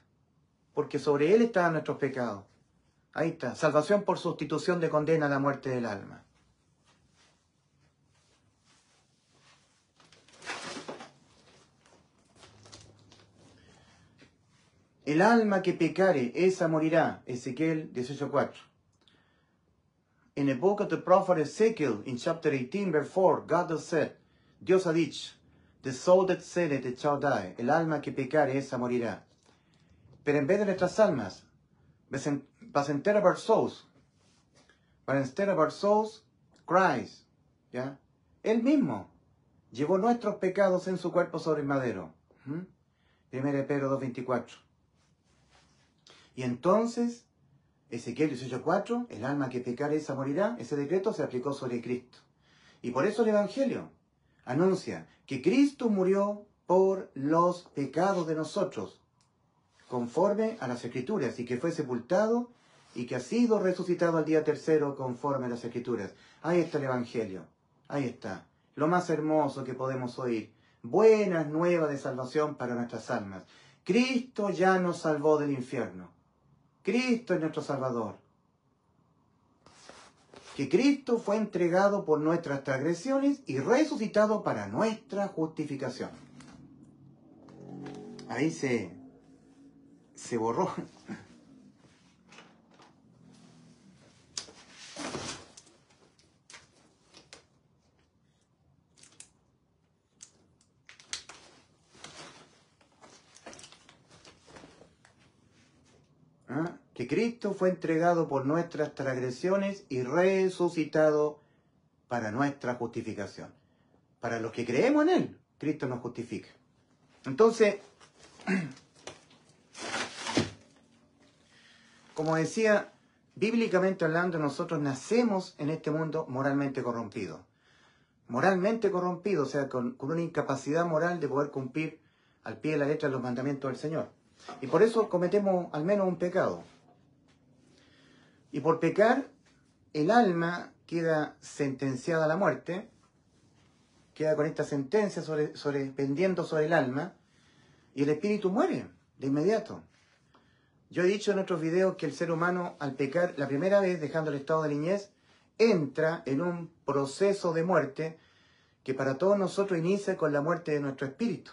porque sobre Él estaban nuestros pecados. Ahí está, salvación por sustitución de condena a la muerte del alma. El alma que pecare, esa morirá. Ezequiel 18:4. In the book of the prophet Ezekiel, in chapter 18, verse 4, God said, Dios ha dicho, the soul that sinneth, it shall die. El alma que pecare, esa morirá. Pero en vez de nuestras almas, but instead of our souls, Christ, ¿ya? Él mismo llevó nuestros pecados en su cuerpo sobre el madero. 1 Pedro 2:24. Y entonces, Ezequiel 18:4, el alma que pecare esa morirá, ese decreto se aplicó sobre Cristo. Y por eso el Evangelio anuncia que Cristo murió por los pecados de nosotros, conforme a las Escrituras, y que fue sepultado y que ha sido resucitado al día tercero conforme a las Escrituras. Ahí está el Evangelio, ahí está, lo más hermoso que podemos oír. Buenas nuevas de salvación para nuestras almas. Cristo ya nos salvó del infierno. Cristo es nuestro Salvador. Que Cristo fue entregado por nuestras transgresiones y resucitado para nuestra justificación. Ahí se borró. Que Cristo fue entregado por nuestras transgresiones y resucitado para nuestra justificación. Para los que creemos en Él, Cristo nos justifica. Entonces, como decía, bíblicamente hablando, nosotros nacemos en este mundo moralmente corrompidos. Moralmente corrompidos, o sea, con una incapacidad moral de poder cumplir al pie de la letra los mandamientos del Señor. Y por eso cometemos al menos un pecado. Y por pecar, el alma queda sentenciada a la muerte, queda con esta sentencia pendiendo sobre el alma, y el espíritu muere de inmediato. Yo he dicho en otros videos que el ser humano, al pecar la primera vez, dejando el estado de niñez, entra en un proceso de muerte que para todos nosotros inicia con la muerte de nuestro espíritu.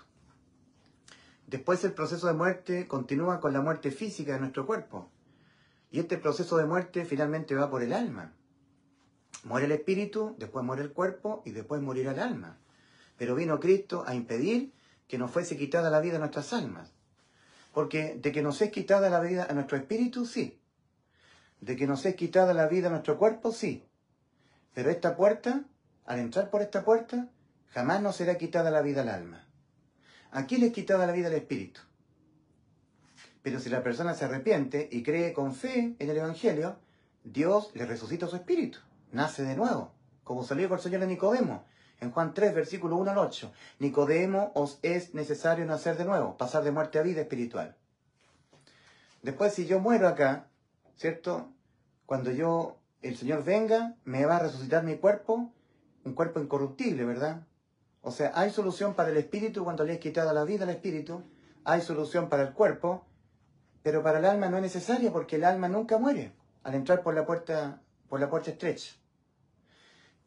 Después el proceso de muerte continúa con la muerte física de nuestro cuerpo. Y este proceso de muerte finalmente va por el alma. Muere el espíritu, después muere el cuerpo y después morirá el alma. Pero vino Cristo a impedir que nos fuese quitada la vida a nuestras almas. Porque de que nos es quitada la vida a nuestro espíritu, sí. De que nos es quitada la vida a nuestro cuerpo, sí. Pero esta puerta, al entrar por esta puerta, jamás nos será quitada la vida al alma. Aquí le es quitada la vida al espíritu. Pero si la persona se arrepiente y cree con fe en el Evangelio, Dios le resucita su espíritu. Nace de nuevo, como salió por el Señor a Nicodemo. En Juan 3, versículo 1 al 8. Nicodemo, os es necesario nacer de nuevo, pasar de muerte a vida espiritual. Después, si yo muero acá, ¿cierto? Cuando el Señor venga, me va a resucitar mi cuerpo, un cuerpo incorruptible, ¿verdad? O sea, hay solución para el espíritu cuando le es quitada la vida al espíritu, hay solución para el cuerpo, pero para el alma no es necesaria porque el alma nunca muere al entrar por la puerta estrecha.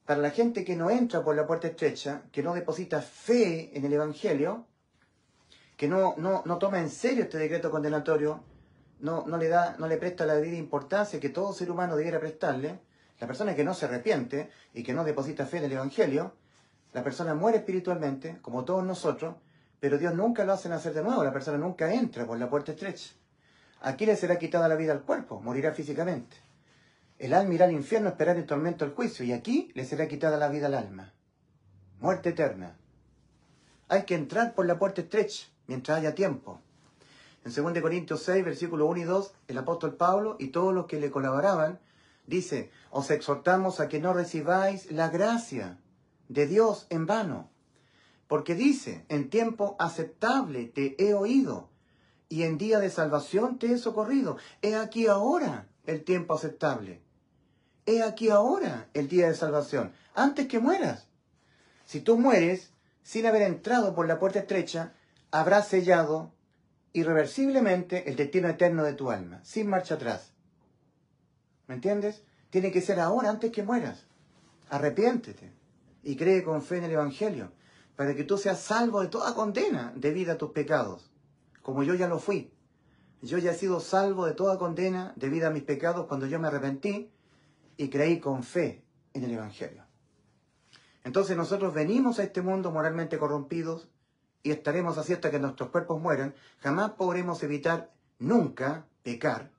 Para la gente que no entra por la puerta estrecha, que no deposita fe en el Evangelio, que no toma en serio este decreto condenatorio, no le presta la debida importancia que todo ser humano debiera prestarle, la persona que no se arrepiente y que no deposita fe en el Evangelio, la persona muere espiritualmente, como todos nosotros, pero Dios nunca lo hace nacer de nuevo, la persona nunca entra por la puerta estrecha. Aquí le será quitada la vida al cuerpo, morirá físicamente. El alma irá al infierno a esperar el tormento del juicio, y aquí le será quitada la vida al alma. muerte eterna. Hay que entrar por la puerta estrecha mientras haya tiempo. En 2 Corintios 6, versículos 1 y 2, el apóstol Pablo y todos los que le colaboraban, dice, os exhortamos a que no recibáis la gracia de Dios en vano. Porque dice, en tiempo aceptable te he oído, y en día de salvación te he socorrido. He aquí ahora el tiempo aceptable. He aquí ahora el día de salvación, antes que mueras. Si tú mueres sin haber entrado por la puerta estrecha, habrás sellado irreversiblemente el destino eterno de tu alma, sin marcha atrás. ¿Me entiendes? Tiene que ser ahora, antes que mueras. Arrepiéntete y cree con fe en el Evangelio, para que tú seas salvo de toda condena debida a tus pecados, como yo ya lo fui. Yo ya he sido salvo de toda condena debida a mis pecados cuando yo me arrepentí y creí con fe en el Evangelio. Entonces nosotros venimos a este mundo moralmente corrompidos y estaremos así hasta que nuestros cuerpos mueran. Jamás podremos evitar nunca pecar.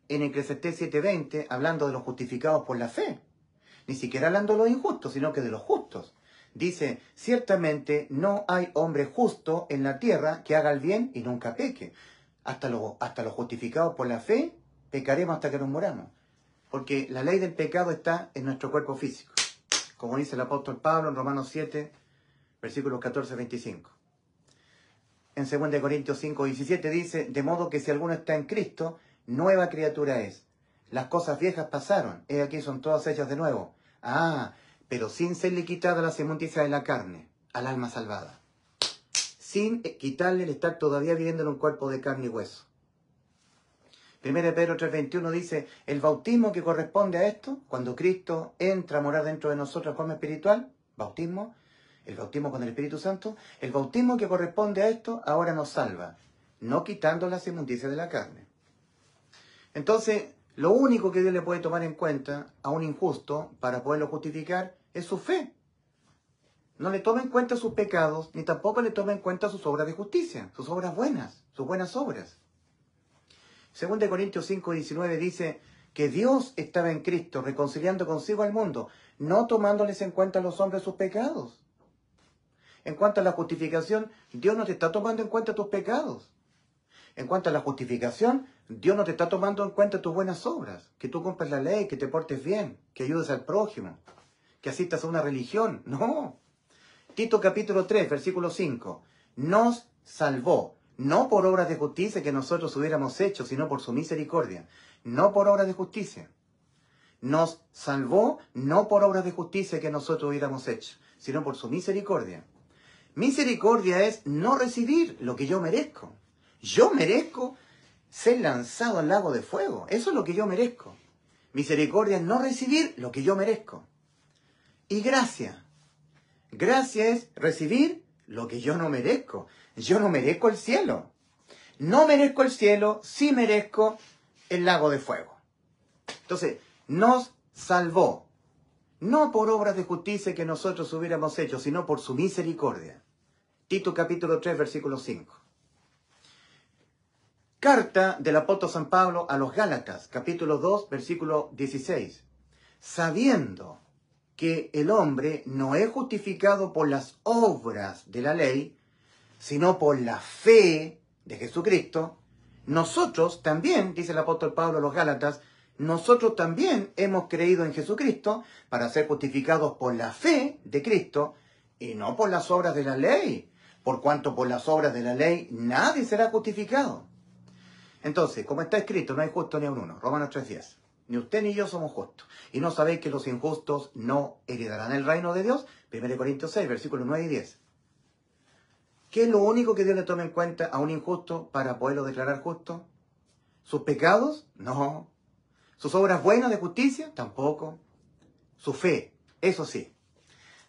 En Eclesiastés 7:20, hablando de los justificados por la fe, ni siquiera hablando de los injustos, sino que de los justos. Dice, ciertamente no hay hombre justo en la tierra que haga el bien y nunca peque. Hasta los justificados por la fe pecaremos hasta que nos moramos. Porque la ley del pecado está en nuestro cuerpo físico. Como dice el apóstol Pablo en Romanos 7, versículos 14-25. En 2 Corintios 5:17 dice, de modo que si alguno está en Cristo, nueva criatura es. Las cosas viejas pasaron, he aquí son todas hechas de nuevo. Ah, pero sin serle quitada la inmundicia de la carne, al alma salvada. Sin quitarle el estar todavía viviendo en un cuerpo de carne y hueso. 1 Pedro 3:21 dice, el bautismo que corresponde a esto, cuando Cristo entra a morar dentro de nosotros de forma espiritual, bautismo, el bautismo con el Espíritu Santo, el bautismo que corresponde a esto ahora nos salva, no quitando las inmundicias de la carne. Entonces, lo único que Dios le puede tomar en cuenta a un injusto para poderlo justificar es su fe. No le toma en cuenta sus pecados, ni tampoco le toma en cuenta sus obras de justicia, sus obras buenas, sus buenas obras. 2 Corintios 5:19 dice que Dios estaba en Cristo reconciliando consigo al mundo, no tomándoles en cuenta a los hombres sus pecados. En cuanto a la justificación, Dios no te está tomando en cuenta tus pecados. En cuanto a la justificación, Dios no te está tomando en cuenta tus buenas obras, que tú cumplas la ley, que te portes bien, que ayudes al prójimo, que asistas a una religión. No. Tito capítulo 3, versículo 5. Nos salvó, no por obras de justicia que nosotros hubiéramos hecho, sino por su misericordia. No por obras de justicia. Nos salvó, no por obras de justicia que nosotros hubiéramos hecho, sino por su misericordia. Misericordia es no recibir lo que yo merezco. Yo merezco ser lanzado al lago de fuego. Eso es lo que yo merezco. Misericordia es no recibir lo que yo merezco. Y gracia. Gracia es recibir lo que yo no merezco. Yo no merezco el cielo. No merezco el cielo, sí merezco el lago de fuego. Entonces, nos salvó. No por obras de justicia que nosotros hubiéramos hecho, sino por su misericordia. Tito capítulo 3, versículo 5. Carta del apóstol San Pablo a los Gálatas, capítulo 2, versículo 16. Sabiendo que el hombre no es justificado por las obras de la ley, sino por la fe de Jesucristo, nosotros también, dice el apóstol Pablo a los Gálatas, nosotros también hemos creído en Jesucristo para ser justificados por la fe de Cristo y no por las obras de la ley, por cuanto por las obras de la ley nadie será justificado. Entonces, como está escrito, no hay justo ni a uno. Romanos 3:10. Ni usted ni yo somos justos. ¿Y no sabéis que los injustos no heredarán el reino de Dios? 1 Corintios 6, versículos 9 y 10. ¿Qué es lo único que Dios le toma en cuenta a un injusto para poderlo declarar justo? ¿Sus pecados? No. ¿Sus obras buenas de justicia? Tampoco. Su fe, eso sí.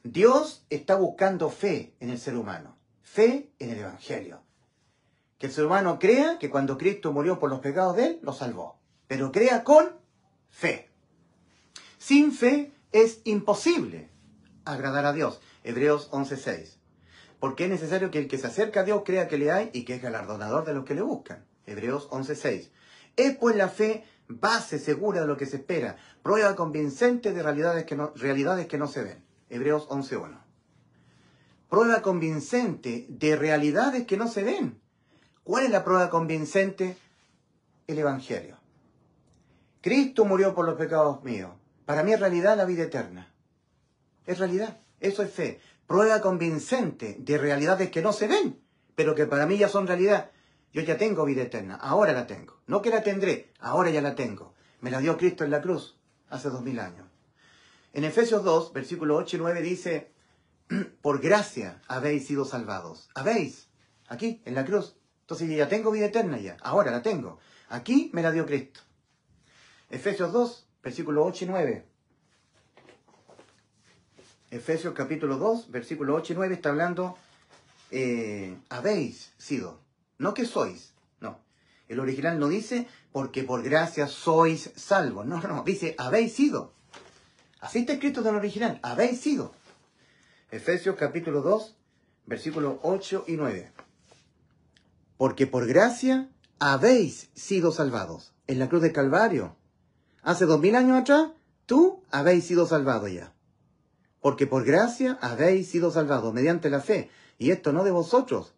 Dios está buscando fe en el ser humano. Fe en el Evangelio. Que el ser humano crea que cuando Cristo murió por los pecados de él, lo salvó. Pero crea con fe. Sin fe es imposible agradar a Dios. Hebreos 11:6. Porque es necesario que el que se acerca a Dios crea que le hay y que es galardonador de los que le buscan. Hebreos 11:6. Es pues la fe base segura de lo que se espera, prueba convincente de realidades que no se ven. Hebreos 11:1. Prueba convincente de realidades que no se ven. ¿Cuál es la prueba convincente? El Evangelio. Cristo murió por los pecados míos. Para mí es realidad la vida eterna. Es realidad. Eso es fe. Prueba convincente de realidades que no se ven, pero que para mí ya son realidad. Yo ya tengo vida eterna. Ahora la tengo. No que la tendré. Ahora ya la tengo. Me la dio Cristo en la cruz hace 2000 años. En Efesios 2, versículos 8 y 9 dice, por gracia habéis sido salvados. Habéis. Aquí, en la cruz. Entonces yo ya tengo vida eterna ya. Ahora la tengo. Aquí me la dio Cristo. Efesios 2, versículos 8 y 9. Efesios capítulo 2, versículos 8 y 9 está hablando, habéis sido, no que sois, no. El original no dice, porque por gracia sois salvos. No, no, dice, habéis sido. Así está escrito en el original, habéis sido. Efesios capítulo 2, versículos 8 y 9. Porque por gracia habéis sido salvados. En la cruz del Calvario. Hace 2000 años atrás, tú habéis sido salvado ya. Porque por gracia habéis sido salvados mediante la fe. Y esto no de vosotros,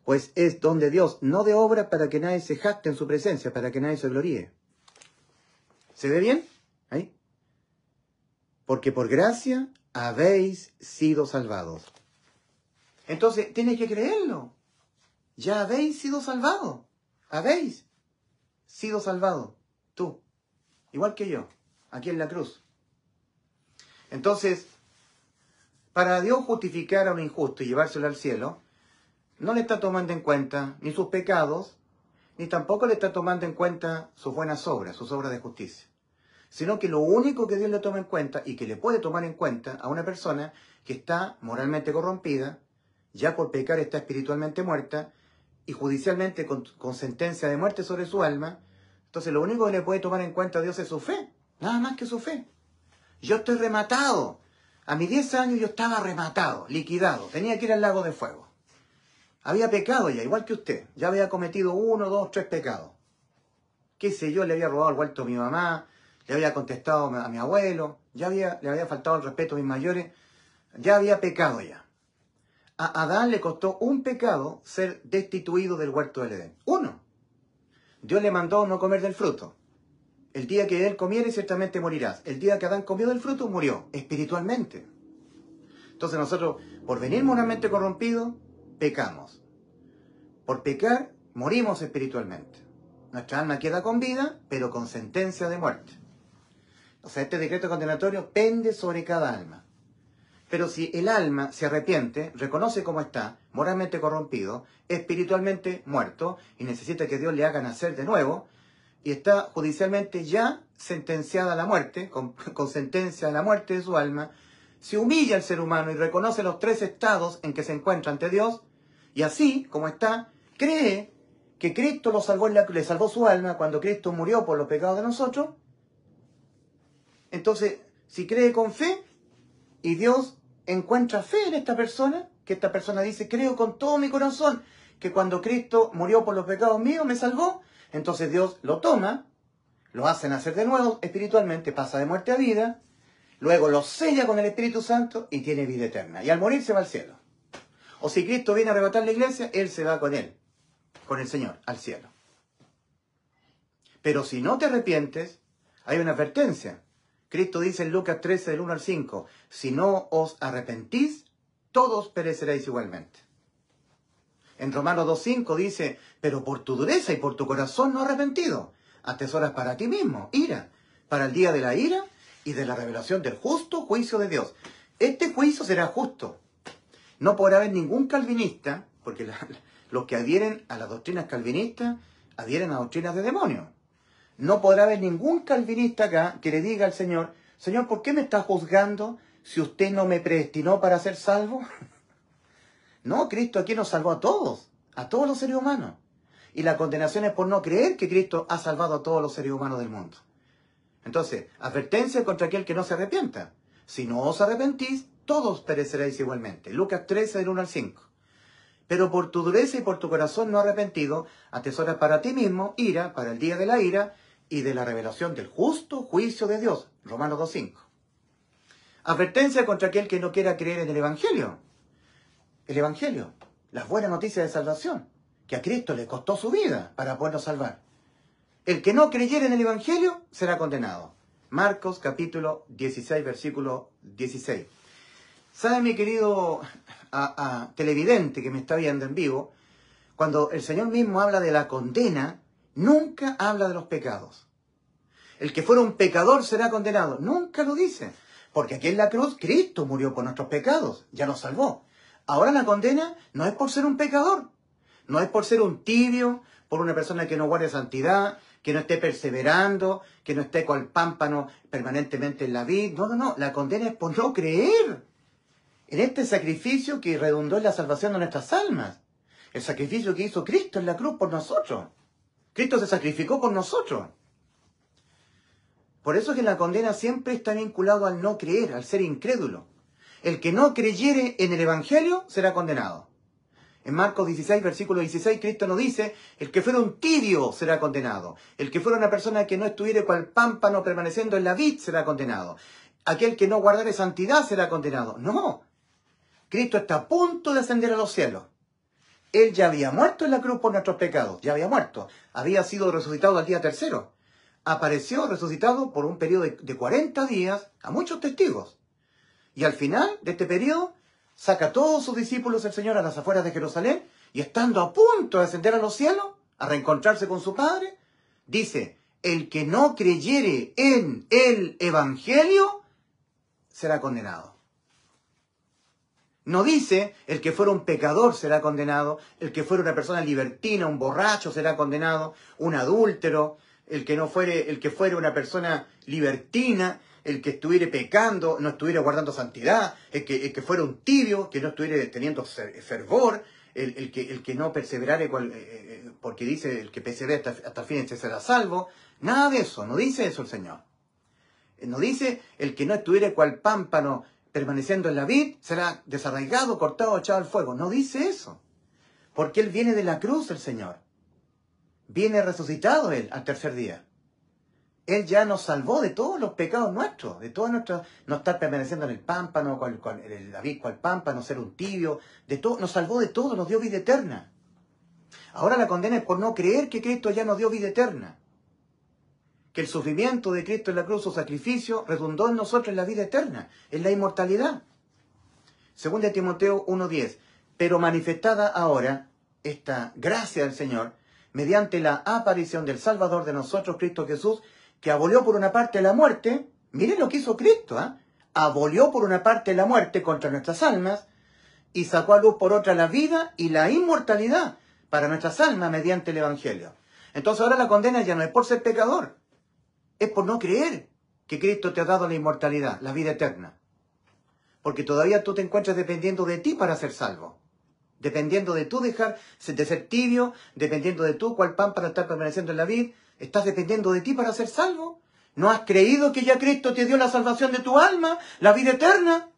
pues es don de Dios, no de obra, para que nadie se jacte en su presencia, para que nadie se gloríe. ¿Se ve bien? ¿Ahí? Porque por gracia habéis sido salvados. Entonces, tienes que creerlo. Ya habéis sido salvados. Habéis sido salvados. Tú. Igual que yo. Aquí en la cruz. Entonces, para Dios justificar a un injusto y llevárselo al cielo, no le está tomando en cuenta ni sus pecados, ni tampoco le está tomando en cuenta sus buenas obras, sus obras de justicia. Sino que lo único que Dios le toma en cuenta y que le puede tomar en cuenta a una persona que está moralmente corrompida, ya por pecar está espiritualmente muerta, y judicialmente con sentencia de muerte sobre su alma, entonces lo único que le puede tomar en cuenta a Dios es su fe, nada más que su fe. Yo estoy rematado. A mis 10 años yo estaba rematado, liquidado, tenía que ir al lago de fuego. Había pecado ya, igual que usted, ya había cometido 1, 2, 3 pecados. Qué sé yo, le había robado el vuelto a mi mamá, le había contestado a mi abuelo, le había faltado el respeto a mis mayores, ya había pecado ya. A Adán le costó un pecado ser destituido del huerto del Edén. 1. Dios le mandó no comer del fruto. El día que él comiere, ciertamente morirás. El día que Adán comió del fruto, murió, espiritualmente. Entonces nosotros, por venir moralmente corrompidos, pecamos. Por pecar, morimos espiritualmente. Nuestra alma queda con vida, pero con sentencia de muerte. O sea, este decreto condenatorio pende sobre cada alma. Pero si el alma se arrepiente, reconoce cómo está, moralmente corrompido, espiritualmente muerto, y necesita que Dios le haga nacer de nuevo, y está judicialmente ya sentenciada a la muerte, con sentencia a la muerte de su alma, se humilla al ser humano y reconoce los 3 estados en que se encuentra ante Dios, y así, como está, cree que Cristo le salvó su alma cuando Cristo murió por los pecados de nosotros. Entonces, si cree con fe, y Dios encuentra fe en esta persona, que esta persona dice, creo con todo mi corazón que cuando Cristo murió por los pecados míos me salvó, entonces Dios lo toma, lo hace nacer de nuevo espiritualmente, pasa de muerte a vida, luego lo sella con el Espíritu Santo y tiene vida eterna. Y al morir se va al cielo. O si Cristo viene a arrebatar la iglesia, Él se va con Él, con el Señor, al cielo. Pero si no te arrepientes, hay una advertencia. Cristo dice en Lucas 13, del 1 al 5, si no os arrepentís, todos pereceréis igualmente. En Romanos 2.5 dice, pero por tu dureza y por tu corazón no arrepentido, atesoras para ti mismo ira, para el día de la ira y de la revelación del justo juicio de Dios. Este juicio será justo. No podrá haber ningún calvinista, porque los que adhieren a las doctrinas calvinistas, adhieren a doctrinas de demonios. No podrá haber ningún calvinista acá que le diga al Señor, Señor, ¿por qué me está juzgando si usted no me predestinó para ser salvo? No, Cristo aquí nos salvó a todos los seres humanos. Y la condenación es por no creer que Cristo ha salvado a todos los seres humanos del mundo. Entonces, advertencia contra aquel que no se arrepienta. Si no os arrepentís, todos pereceréis igualmente. Lucas 13, del 1 al 5. Pero por tu dureza y por tu corazón no arrepentido, atesoras para ti mismo ira, para el día de la ira y de la revelación del justo juicio de Dios. Romanos 2.5. Advertencia contra aquel que no quiera creer en el Evangelio. el Evangelio, las buenas noticias de salvación, que a Cristo le costó su vida para podernos salvar. El que no creyere en el Evangelio será condenado. Marcos capítulo 16, versículo 16. ¿Sabe, mi querido televidente que me está viendo en vivo? Cuando el Señor mismo habla de la condena, nunca habla de los pecados. El que fuera un pecador será condenado. Nunca lo dice. Porque aquí en la cruz Cristo murió por nuestros pecados. Ya nos salvó. Ahora la condena no es por ser un pecador. No es por ser un tibio, por una persona que no guarde santidad, que no esté perseverando, que no esté cual pámpano permanentemente en la vid. No, no, no. La condena es por no creer en este sacrificio que redundó en la salvación de nuestras almas. El sacrificio que hizo Cristo en la cruz por nosotros. Cristo se sacrificó por nosotros. Por eso es que la condena siempre está vinculado al no creer, al ser incrédulo. El que no creyere en el Evangelio será condenado. En Marcos 16, versículo 16, Cristo nos dice, el que fuera un tibio será condenado. El que fuera una persona que no estuviera cual pámpano permaneciendo en la vid será condenado. Aquel que no guardare santidad será condenado. No. Cristo está a punto de ascender a los cielos. Él ya había muerto en la cruz por nuestros pecados. Ya había muerto. Había sido resucitado al día tercero. Apareció resucitado por un periodo de 40 días a muchos testigos. Y al final de este periodo, saca a todos sus discípulos el Señor a las afueras de Jerusalén y estando a punto de ascender a los cielos, a reencontrarse con su Padre, dice, el que no creyere en el Evangelio será condenado. No dice, el que fuera un pecador será condenado, el que fuera una persona libertina, un borracho será condenado, un adúltero, el que fuera una persona libertina, el que estuviera pecando, no estuviera guardando santidad, el que fuera un tibio, que no estuviera teniendo fervor, el que no perseverare, porque dice, el que persevere hasta el fin será salvo. Nada de eso, no dice eso el Señor. No dice, el que no estuviera cual pámpano permaneciendo en la vid, será desarraigado, cortado, echado al fuego. No dice eso. Porque Él viene de la cruz, el Señor. Viene resucitado Él al tercer día. Él ya nos salvó de todos los pecados nuestros, de todas nuestras, no estar permaneciendo en el pámpano, en la vid, cual pámpano, ser un tibio, de todo, nos salvó de todo, nos dio vida eterna. Ahora la condena es por no creer que Cristo ya nos dio vida eterna. Que el sufrimiento de Cristo en la cruz, su sacrificio, redundó en nosotros en la vida eterna, en la inmortalidad. Según de Timoteo 1:10, pero manifestada ahora esta gracia del Señor, mediante la aparición del Salvador de nosotros, Cristo Jesús, que abolió por una parte la muerte, miren lo que hizo Cristo, abolió por una parte la muerte contra nuestras almas, y sacó a luz por otra la vida y la inmortalidad para nuestras almas mediante el Evangelio. Entonces ahora la condena ya no es por ser pecador, es por no creer que Cristo te ha dado la inmortalidad, la vida eterna. Porque todavía tú te encuentras dependiendo de ti para ser salvo. Dependiendo de tú dejar de ser tibio, dependiendo de tú cual pan para estar permaneciendo en la vid, estás dependiendo de ti para ser salvo. ¿No has creído que ya Cristo te dio la salvación de tu alma, la vida eterna?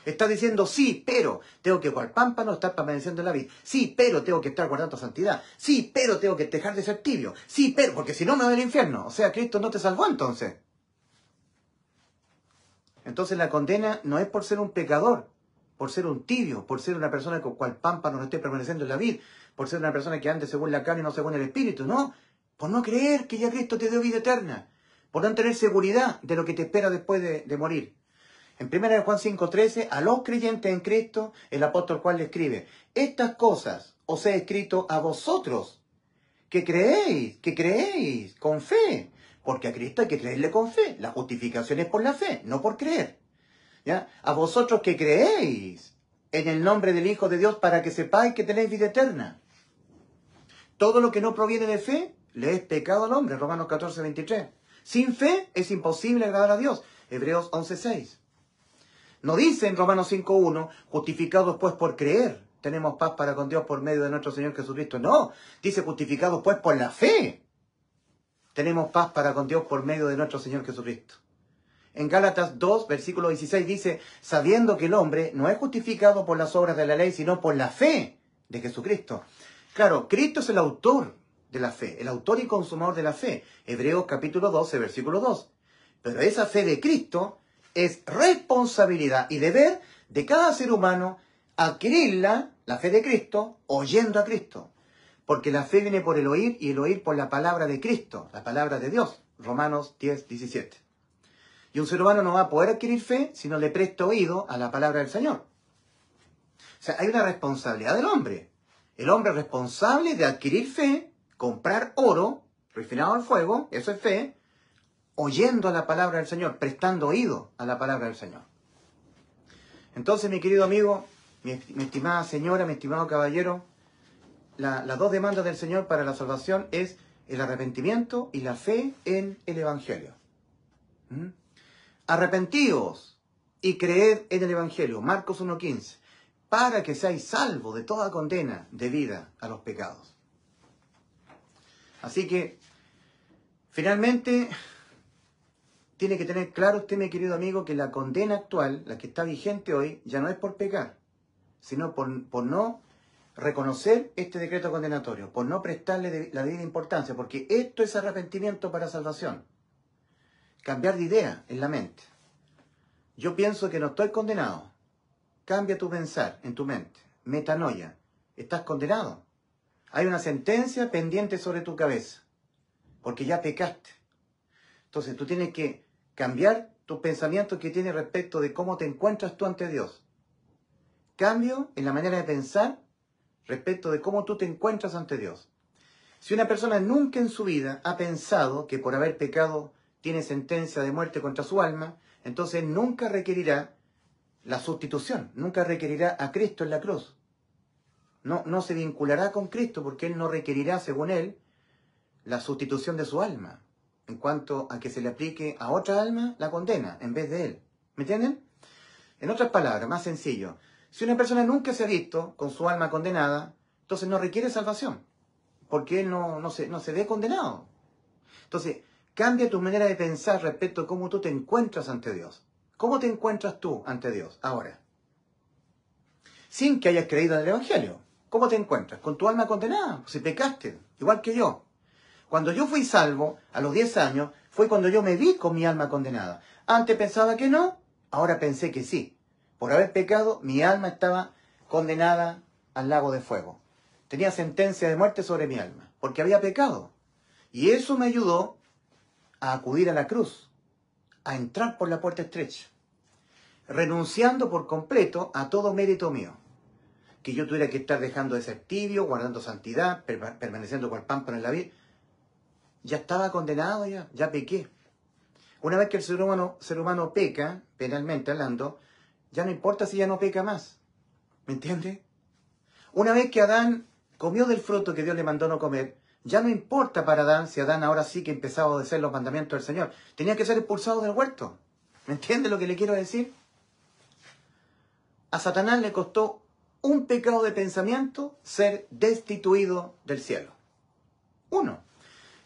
Estás diciendo, sí, pero tengo que cual pámpano estar permaneciendo en la vid. Sí, pero tengo que estar guardando santidad. Sí, pero tengo que dejar de ser tibio. Sí, pero, porque si no me voy al infierno. O sea, Cristo no te salvó entonces. Entonces la condena no es por ser un pecador, por ser un tibio, por ser una persona con cual pámpano no esté permaneciendo en la vid, por ser una persona que ande según la carne y no según el espíritu, no. Por no creer que ya Cristo te dio vida eterna. Por no tener seguridad de lo que te espera después de morir. En 1 Juan 5:13, a los creyentes en Cristo, el apóstol Juan le escribe, estas cosas os he escrito a vosotros, que creéis con fe, porque a Cristo hay que creerle con fe. La justificación es por la fe, no por creer. ¿Ya? A vosotros que creéis en el nombre del Hijo de Dios para que sepáis que tenéis vida eterna. Todo lo que no proviene de fe le es pecado al hombre, Romanos 14:23. Sin fe es imposible agradar a Dios, Hebreos 11:6. No dice en Romanos 5:1, justificados pues por creer, tenemos paz para con Dios por medio de nuestro Señor Jesucristo. No, dice justificados pues por la fe, tenemos paz para con Dios por medio de nuestro Señor Jesucristo. En Gálatas 2, versículo 16 dice, sabiendo que el hombre no es justificado por las obras de la ley, sino por la fe de Jesucristo. Claro, Cristo es el autor de la fe, el autor y consumador de la fe. Hebreos capítulo 12, versículo 2. Pero esa fe de Cristo es responsabilidad y deber de cada ser humano adquirirla, la fe de Cristo, oyendo a Cristo. Porque la fe viene por el oír y el oír por la palabra de Cristo, la palabra de Dios. Romanos 10, 17. Y un ser humano no va a poder adquirir fe si no le presta oído a la palabra del Señor. O sea, hay una responsabilidad del hombre. El hombre es responsable de adquirir fe, comprar oro, refinado al fuego, eso es fe, oyendo a la palabra del Señor, prestando oído a la palabra del Señor. Entonces, mi querido amigo, mi estimada señora, mi estimado caballero, las dos demandas del Señor para la salvación es el arrepentimiento y la fe en el Evangelio. Arrepentíos y creed en el Evangelio, Marcos 1:15, para que seáis salvos de toda condena debida a los pecados. Así que, finalmente, tiene que tener claro usted, mi querido amigo, que la condena actual, la que está vigente hoy, ya no es por pecar, sino por no reconocer este decreto condenatorio, por no prestarle la debida importancia, porque esto es arrepentimiento para salvación. Cambiar de idea en la mente. Yo pienso que no estoy condenado. Cambia tu pensar en tu mente. Metanoia. Estás condenado. Hay una sentencia pendiente sobre tu cabeza, porque ya pecaste. Entonces tú tienes que cambiar tus pensamientos que tienes respecto de cómo te encuentras tú ante Dios. Cambio en la manera de pensar respecto de cómo tú te encuentras ante Dios. Si una persona nunca en su vida ha pensado que por haber pecado tiene sentencia de muerte contra su alma, entonces nunca requerirá la sustitución, nunca requerirá a Cristo en la cruz. No se vinculará con Cristo porque Él no requerirá, según Él, la sustitución de su alma, en cuanto a que se le aplique a otra alma la condena en vez de Él. ¿Me entienden? En otras palabras, más sencillo, si una persona nunca se ha visto con su alma condenada, entonces no requiere salvación, porque Él no se ve condenado. Entonces, cambia tu manera de pensar respecto a cómo tú te encuentras ante Dios. ¿Cómo te encuentras tú ante Dios ahora? Sin que hayas creído en el Evangelio. ¿Cómo te encuentras? Con tu alma condenada. Si pecaste, igual que yo. Cuando yo fui salvo, a los 10 años, fue cuando yo me vi con mi alma condenada. Antes pensaba que no, ahora pensé que sí. Por haber pecado, mi alma estaba condenada al lago de fuego. Tenía sentencia de muerte sobre mi alma, porque había pecado. Y eso me ayudó a acudir a la cruz, a entrar por la puerta estrecha, renunciando por completo a todo mérito mío. Que yo tuviera que estar dejando de ser tibio, guardando santidad, permaneciendo con el pámpano en la vida. Ya estaba condenado, ya pequé. Una vez que el ser humano peca, penalmente hablando, ya no importa si ya no peca más. ¿Me entiende? Una vez que Adán comió del fruto que Dios le mandó no comer, ya no importa para Adán si Adán ahora sí que empezaba a obedecer los mandamientos del Señor. Tenía que ser expulsado del huerto. ¿Me entiende lo que le quiero decir? A Satanás le costó un pecado de pensamiento ser destituido del cielo. Uno.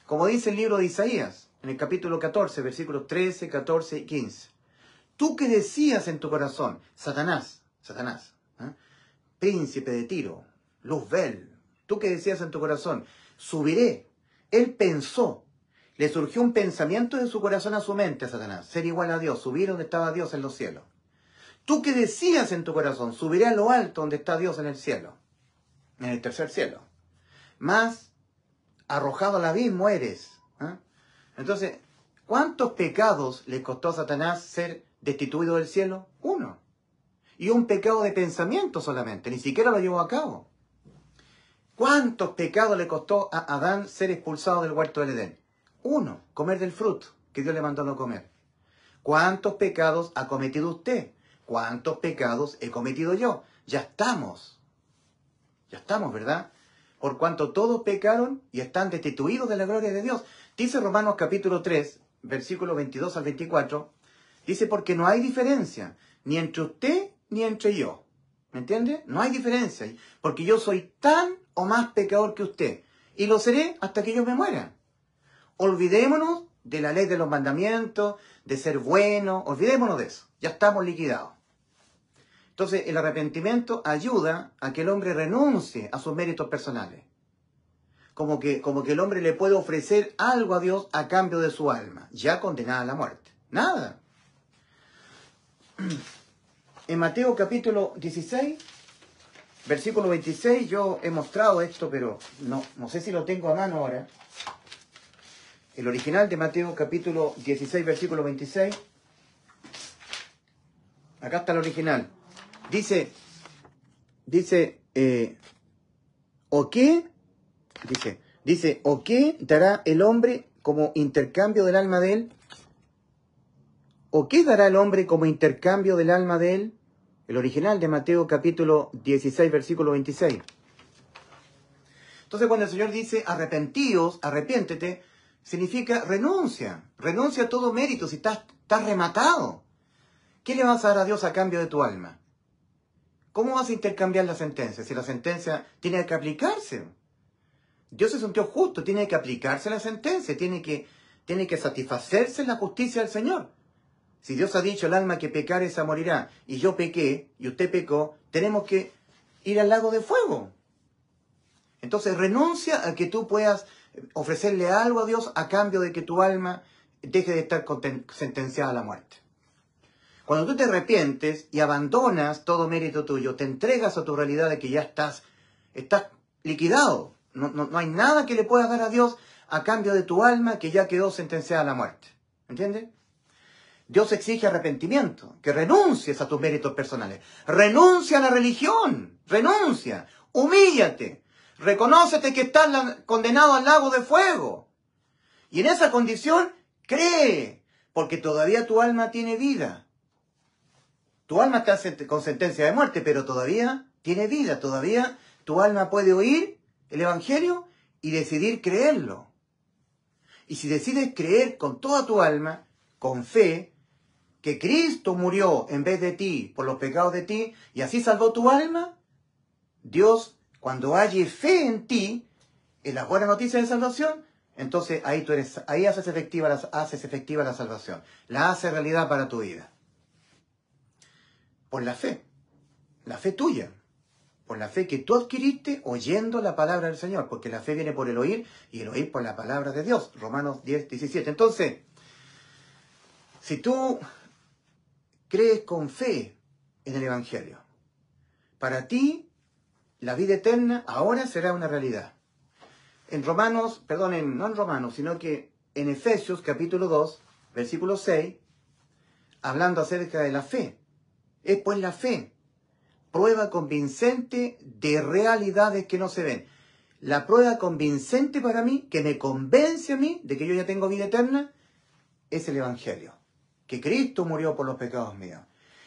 Como dice el libro de Isaías, en el capítulo 14, versículos 13, 14 y 15. Tú que decías en tu corazón, Satanás, príncipe de Tiro, Luzbel, tú que decías en tu corazón, subiré. Él pensó, le surgió un pensamiento de su corazón a su mente, a Satanás, ser igual a Dios, subir donde estaba Dios en los cielos. Tú que decías en tu corazón, subiré a lo alto donde está Dios en el cielo, en el tercer cielo. Más arrojado al abismo eres. Entonces, ¿cuántos pecados le costó a Satanás ser destituido del cielo? Uno. Y un pecado de pensamiento solamente, ni siquiera lo llevó a cabo. ¿Cuántos pecados le costó a Adán ser expulsado del huerto del Edén? Uno, comer del fruto que Dios le mandó no comer. ¿Cuántos pecados ha cometido usted? ¿Cuántos pecados he cometido yo? Ya estamos, ¿verdad? Por cuanto todos pecaron y están destituidos de la gloria de Dios. Dice Romanos capítulo 3, versículos 22 al 24, dice, porque no hay diferencia, ni entre usted ni entre yo. ¿Me entiende? No hay diferencia, porque yo soy tan o más pecador que usted, y lo seré hasta que yo me muera. Olvidémonos de la ley de los mandamientos, de ser bueno, olvidémonos de eso, ya estamos liquidados. Entonces, el arrepentimiento ayuda a que el hombre renuncie a sus méritos personales. Como que el hombre le puede ofrecer algo a Dios a cambio de su alma, ya condenada a la muerte. Nada. En Mateo capítulo 16, versículo 26, yo he mostrado esto, pero no sé si lo tengo a mano ahora. El original de Mateo capítulo 16, versículo 26. Acá está el original. Dice, ¿o qué? Dice, ¿o qué dará el hombre como intercambio del alma de él? ¿O qué dará el hombre como intercambio del alma de él? El original de Mateo capítulo 16, versículo 26. Entonces cuando el Señor dice, arrepentíos, arrepiéntete, significa renuncia a todo mérito si estás rematado. ¿Qué le vas a dar a Dios a cambio de tu alma? ¿Cómo vas a intercambiar la sentencia? Si la sentencia tiene que aplicarse. Dios es un Dios justo, tiene que aplicarse la sentencia, tiene que satisfacerse la justicia del Señor. Si Dios ha dicho, el alma que pecare esa morirá, y yo pequé, y usted pecó, tenemos que ir al lago de fuego. Entonces renuncia a que tú puedas ofrecerle algo a Dios a cambio de que tu alma deje de estar sentenciada a la muerte. Cuando tú te arrepientes y abandonas todo mérito tuyo, te entregas a tu realidad de que ya estás liquidado. No hay nada que le puedas dar a Dios a cambio de tu alma que ya quedó sentenciada a la muerte. ¿Entiendes? Dios exige arrepentimiento, que renuncies a tus méritos personales. Renuncia a la religión, renuncia, humíllate, reconócete que estás condenado al lago de fuego. Y en esa condición, cree, porque todavía tu alma tiene vida. Tu alma está con sentencia de muerte, pero todavía tiene vida, todavía tu alma puede oír el Evangelio y decidir creerlo. Y si decides creer con toda tu alma, con fe, que Cristo murió en vez de ti por los pecados de ti y así salvó tu alma, Dios, cuando halle fe en ti, en la buena noticia de salvación, entonces ahí haces efectiva la salvación, la haces realidad para tu vida. Por la fe tuya, por la fe que tú adquiriste oyendo la palabra del Señor, porque la fe viene por el oír y el oír por la palabra de Dios. Romanos 10, 17. Entonces, si tú crees con fe en el Evangelio, para ti la vida eterna ahora será una realidad. No en Romanos, sino que en Efesios capítulo 2, versículo 6, hablando acerca de la fe. Es pues la fe, prueba convincente de realidades que no se ven. La prueba convincente para mí, que me convence a mí de que yo ya tengo vida eterna, es el Evangelio. Que Cristo murió por los pecados míos.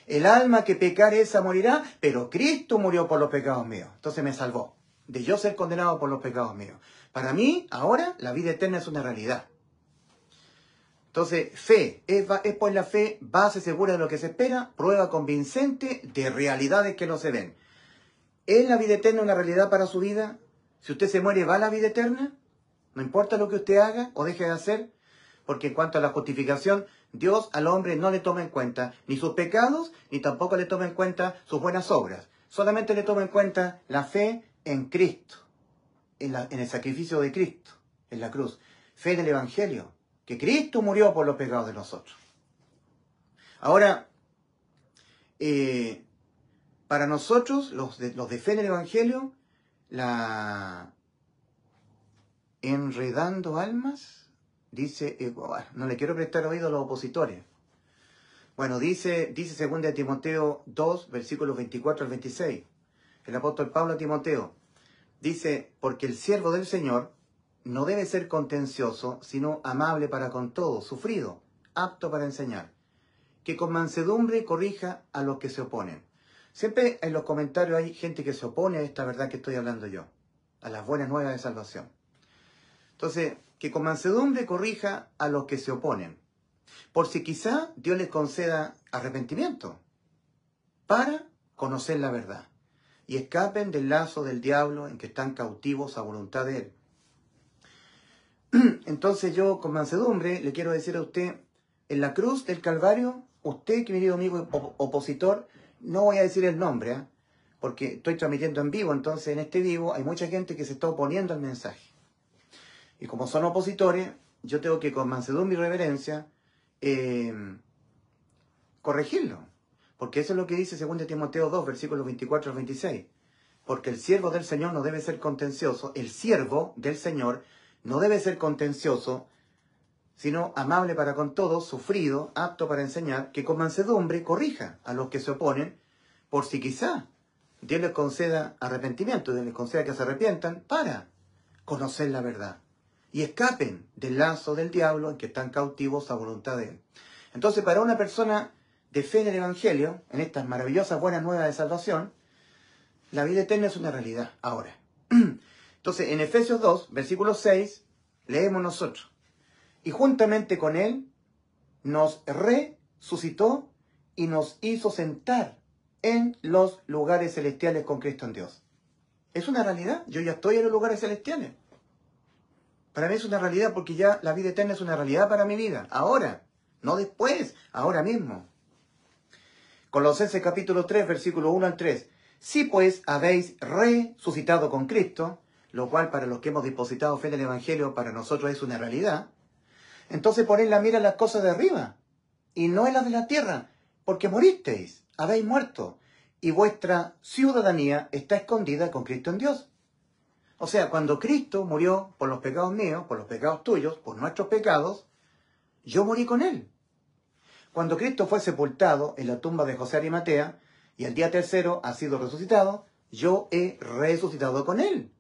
El alma que pecare esa morirá, pero Cristo murió por los pecados míos. Entonces me salvó de yo ser condenado por los pecados míos. Para mí, ahora, la vida eterna es una realidad. Entonces, fe, es pues la fe, base segura de lo que se espera, prueba convincente de realidades que no se ven. ¿Es la vida eterna una realidad para su vida? Si usted se muere, ¿va a la vida eterna? No importa lo que usted haga o deje de hacer, porque en cuanto a la justificación, Dios al hombre no le toma en cuenta ni sus pecados, ni tampoco le toma en cuenta sus buenas obras. Solamente le toma en cuenta la fe en Cristo, en el sacrificio de Cristo, en la cruz. Fe en el Evangelio, que Cristo murió por los pecados de nosotros. Ahora, para nosotros, los de fe en el Evangelio, enredando almas, dice, no le quiero prestar oído a los opositores. Bueno, dice 2 Timoteo 2, versículos 24 al 26. El apóstol Pablo a Timoteo dice, porque el siervo del Señor no debe ser contencioso, sino amable para con todos, sufrido, apto para enseñar, que con mansedumbre corrija a los que se oponen. Siempre en los comentarios hay gente que se opone a esta verdad que estoy hablando yo, a las buenas nuevas de salvación. Entonces, que con mansedumbre corrija a los que se oponen, por si quizá Dios les conceda arrepentimiento, para conocer la verdad, y escapen del lazo del diablo en que están cautivos a voluntad de él. Entonces yo con mansedumbre le quiero decir a usted, en la cruz del Calvario, usted, querido amigo opositor, no voy a decir el nombre, porque estoy transmitiendo en vivo, entonces en este vivo hay mucha gente que se está oponiendo al mensaje. Y como son opositores, yo tengo que con mansedumbre y reverencia corregirlo. Porque eso es lo que dice 2 Timoteo 2, versículos 24 al 26. Porque el siervo del Señor no debe ser contencioso, el siervo del Señor no debe ser contencioso, sino amable para con todos, sufrido, apto para enseñar, que con mansedumbre corrija a los que se oponen, por si quizá Dios les conceda arrepentimiento, Dios les conceda que se arrepientan, para conocer la verdad y escapen del lazo del diablo en que están cautivos a voluntad de él. Entonces, para una persona de fe en el Evangelio, en estas maravillosas buenas nuevas de salvación, la vida eterna es una realidad ahora. Entonces, en Efesios 2, versículo 6, leemos nosotros: y juntamente con él nos resucitó y nos hizo sentar en los lugares celestiales con Cristo en Dios. Es una realidad. Yo ya estoy en los lugares celestiales. Para mí es una realidad porque ya la vida eterna es una realidad para mi vida. Ahora, no después, ahora mismo. Colosenses capítulo 3, versículo 1 al 3. Si pues habéis resucitado con Cristo, lo cual para los que hemos depositado fe en el Evangelio para nosotros es una realidad, entonces poned la mira en las cosas de arriba y no en las de la tierra, porque moristeis, habéis muerto, y vuestra ciudadanía está escondida con Cristo en Dios. O sea, cuando Cristo murió por los pecados míos, por los pecados tuyos, por nuestros pecados, yo morí con él. Cuando Cristo fue sepultado en la tumba de José Arimatea, y al día tercero ha sido resucitado, yo he resucitado con él.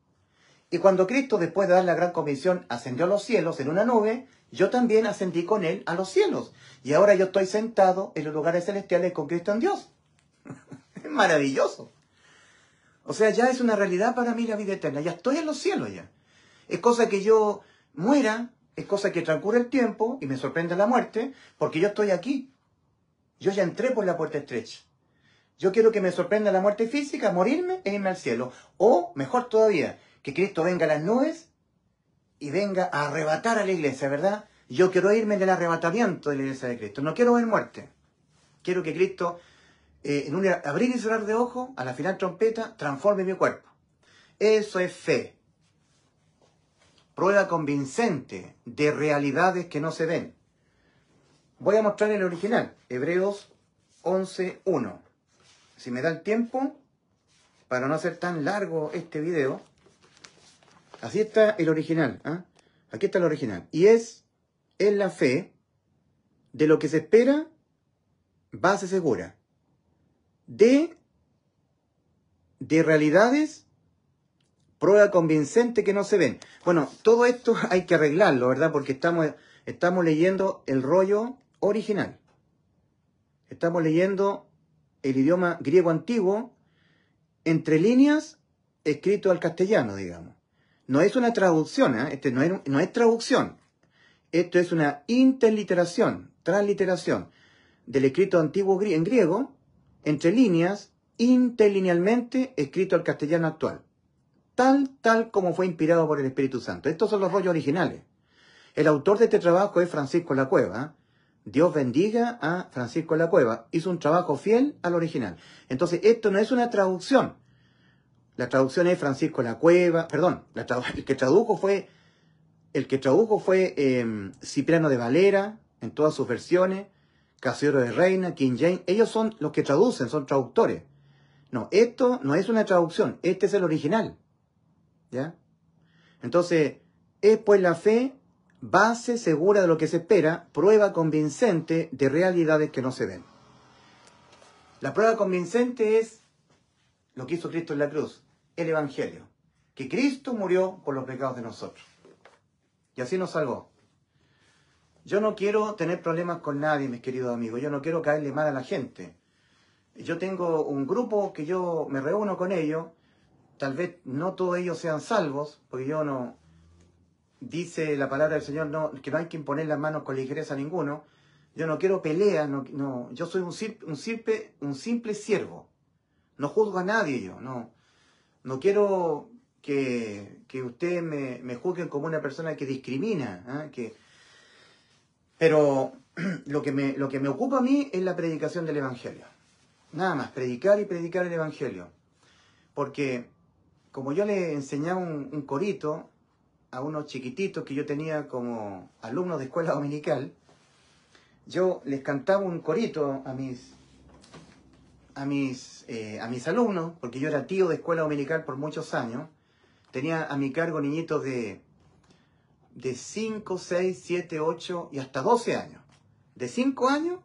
Y cuando Cristo, después de dar la gran comisión, ascendió a los cielos en una nube, yo también ascendí con él a los cielos. Y ahora yo estoy sentado en los lugares celestiales con Cristo en Dios. Es maravilloso. O sea, ya es una realidad para mí la vida eterna. Ya estoy en los cielos ya. Es cosa que yo muera, es cosa que transcurre el tiempo y me sorprende la muerte, porque yo estoy aquí. Yo ya entré por la puerta estrecha. Yo quiero que me sorprenda la muerte física, morirme e irme al cielo. O, mejor todavía, que Cristo venga a las nubes y venga a arrebatar a la iglesia, ¿verdad? Yo quiero irme en el arrebatamiento de la iglesia de Cristo. No quiero ver muerte. Quiero que Cristo, en un abrir y cerrar de ojos, a la final trompeta, transforme mi cuerpo. Eso es fe. Prueba convincente de realidades que no se ven. Voy a mostrar el original. Hebreos 11:1. Si me da el tiempo, para no hacer tan largo este video. Así está el original. ¿Eh? Aquí está el original. Y es la fe de lo que se espera, base segura. De realidades, prueba convincente que no se ven. Bueno, todo esto hay que arreglarlo, ¿verdad? Porque estamos leyendo el rollo original. Estamos leyendo el idioma griego antiguo, entre líneas, escrito al castellano, digamos. No es una traducción, ¿eh? No es traducción. Esto es una interliteración, transliteración del escrito antiguo en griego, entre líneas, interlinealmente escrito al castellano actual. Tal como fue inspirado por el Espíritu Santo. Estos son los rollos originales. El autor de este trabajo es Francisco Lacueva. Dios bendiga a Francisco Lacueva. Hizo un trabajo fiel al original. Entonces, esto no es una traducción. La traducción es Francisco Lacueva. Perdón, el que tradujo fue Cipriano de Valera, en todas sus versiones, Casiodoro de Reina, King James. Ellos son los que traducen, son traductores. No, esto no es una traducción, este es el original. ¿Ya? Entonces, es pues la fe, base segura de lo que se espera, prueba convincente de realidades que no se ven. La prueba convincente es lo que hizo Cristo en la cruz, el Evangelio. Que Cristo murió por los pecados de nosotros. Y así nos salvó. Yo no quiero tener problemas con nadie, mis queridos amigos. Yo no quiero caerle mal a la gente. Yo tengo un grupo que yo me reúno con ellos. Tal vez no todos ellos sean salvos, porque yo no... Dice la palabra del Señor que no hay que imponer las manos con ligereza a ninguno. Yo no quiero peleas, yo soy un simple siervo. No juzgo a nadie yo, no quiero que ustedes me juzguen como una persona que discrimina. Pero lo que me ocupa a mí es la predicación del Evangelio. Nada más, predicar y predicar el Evangelio. Porque como yo le enseñaba un corito a unos chiquititos que yo tenía como alumnos de escuela dominical, yo les cantaba un corito a mis a mis alumnos, porque yo era tío de escuela dominical por muchos años, tenía a mi cargo niñitos de 5, 6, 7, 8 y hasta 12 años. De 5 años,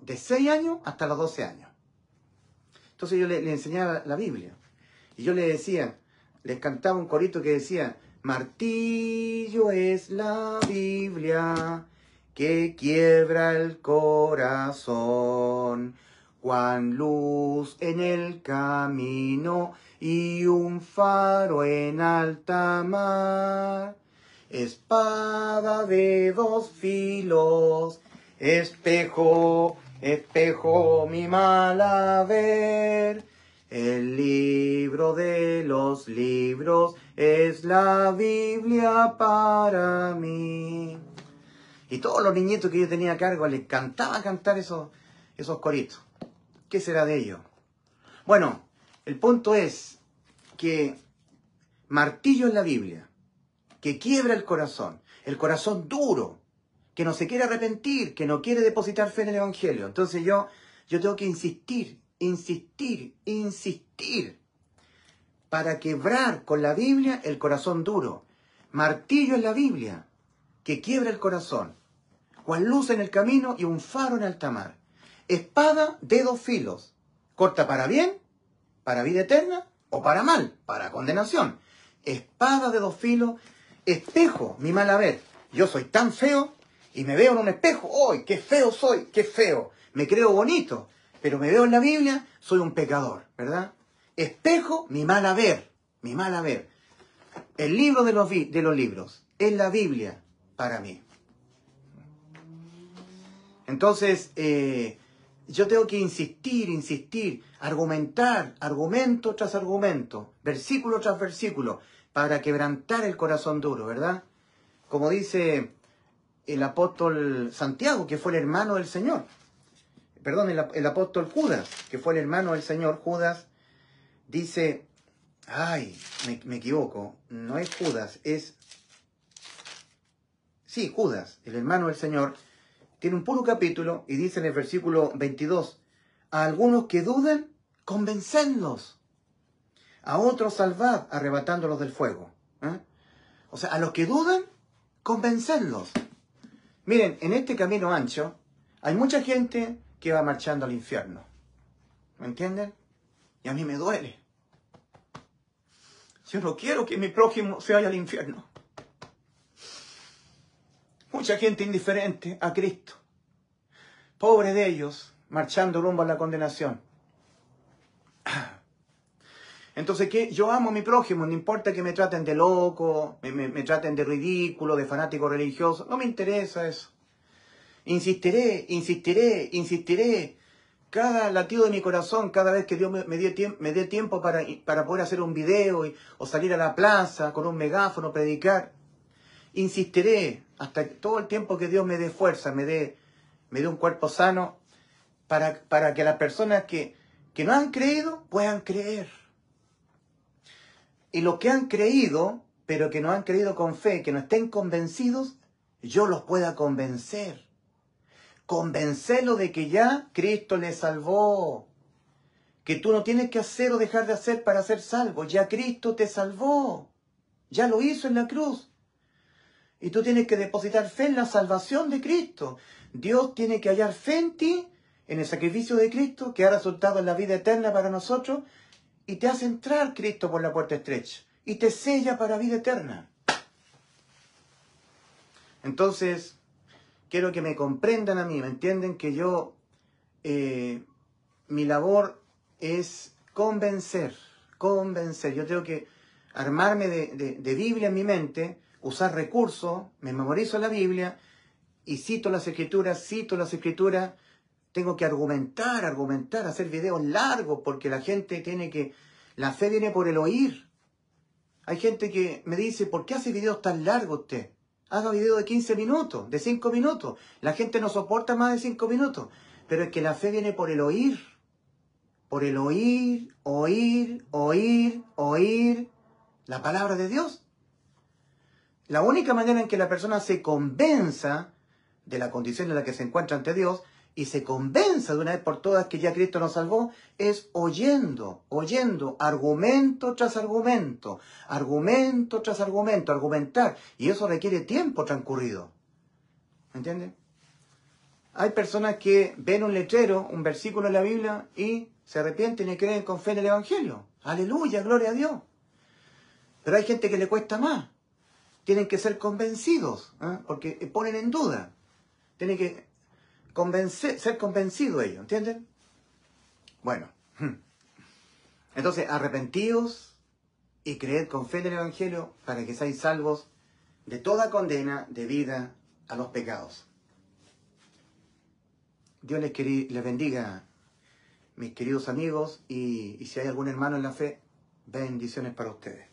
de 6 años hasta los 12 años. Entonces yo le enseñaba la Biblia. Y yo le decía, les cantaba un corito que decía, martillo es la Biblia que quiebra el corazón, cuán luz en el camino y un faro en alta mar. Espada de dos filos, espejo, espejo mi mal haber. El libro de los libros es la Biblia para mí. Y todos los niñitos que yo tenía a cargo les encantaba cantar esos coritos. ¿Qué será de ellos? Bueno, el punto es que martillo es la Biblia, que quiebra el corazón duro, que no se quiere arrepentir, que no quiere depositar fe en el Evangelio. Entonces yo tengo que insistir, para quebrar con la Biblia el corazón duro. Martillo es la Biblia, que quiebra el corazón, cual luz en el camino y un faro en alta mar. Espada de dos filos, corta para bien, para vida eterna, o para mal, para condenación. Espada de dos filos, espejo mi mal haber. Yo soy tan feo y me veo en un espejo. ¡Ay, qué feo soy! ¡Qué feo! Me creo bonito, pero me veo en la Biblia, soy un pecador, ¿verdad? Espejo mi mal haber, mi mal haber. El libro de los libros es la Biblia para mí. Entonces, yo tengo que insistir, argumentar, argumento tras argumento, versículo tras versículo, para quebrantar el corazón duro, ¿verdad? Como dice el apóstol Santiago, que fue el hermano del Señor. Perdón, el apóstol Judas, que fue el hermano del Señor. Judas dice, me equivoco, no es Judas, sí, Judas, el hermano del Señor. Tiene un puro capítulo y dice en el versículo 22, a algunos que dudan, convencenlos. A otros salvad, arrebatándolos del fuego. O sea, a los que dudan, convencenlos. Miren, en este camino ancho hay mucha gente que va marchando al infierno. ¿Me entienden? Y a mí me duele. Yo no quiero que mi prójimo se vaya al infierno. Mucha gente indiferente a Cristo. Pobre de ellos, marchando rumbo a la condenación. Entonces, ¿qué? Yo amo a mi prójimo, no importa que me traten de loco, me traten de ridículo, de fanático religioso. No me interesa eso. Insistiré. Cada latido de mi corazón, cada vez que Dios me dé tiempo para poder hacer un video o salir a la plaza con un megáfono, predicar. Insistiré hasta todo el tiempo que Dios me dé fuerza, me dé un cuerpo sano, para que las personas que no han creído puedan creer. Y los que han creído, pero que no han creído con fe, que no estén convencidos, yo los pueda convencer. Convencerlos de que ya Cristo les salvó. Que tú no tienes que hacer o dejar de hacer para ser salvo. Ya Cristo te salvó. Ya lo hizo en la cruz. Y tú tienes que depositar fe en la salvación de Cristo. Dios tiene que hallar fe en ti, en el sacrificio de Cristo, que ha resultado en la vida eterna para nosotros, y te hace entrar Cristo por la puerta estrecha, y te sella para vida eterna. Entonces, quiero que me comprendan a mí, ¿me entienden? Que yo, mi labor es convencer. Yo tengo que armarme de Biblia en mi mente, usar recursos, me memorizo la Biblia y cito las escrituras. Tengo que argumentar, hacer videos largos, porque la gente la fe viene por el oír. Hay gente que me dice, ¿por qué hace videos tan largos usted? Haga videos de 15 minutos, de 5 minutos. La gente no soporta más de 5 minutos. Pero es que la fe viene por el oír. Por el oír la palabra de Dios. La única manera en que la persona se convenza de la condición en la que se encuentra ante Dios y se convenza de una vez por todas que ya Cristo nos salvó, es oyendo, argumento tras argumento, argumentar. Y eso requiere tiempo transcurrido. ¿Me entienden? Hay personas que ven un letrero, un versículo en la Biblia y se arrepienten y creen con fe en el Evangelio. Aleluya, gloria a Dios. Pero hay gente que le cuesta más. Tienen que ser convencidos, porque ponen en duda. Tienen que ser convencidos ellos, ¿entienden? Bueno, entonces arrepentidos y creed con fe en el Evangelio para que seáis salvos de toda condena debida a los pecados. Dios les bendiga, mis queridos amigos, y si hay algún hermano en la fe, bendiciones para ustedes.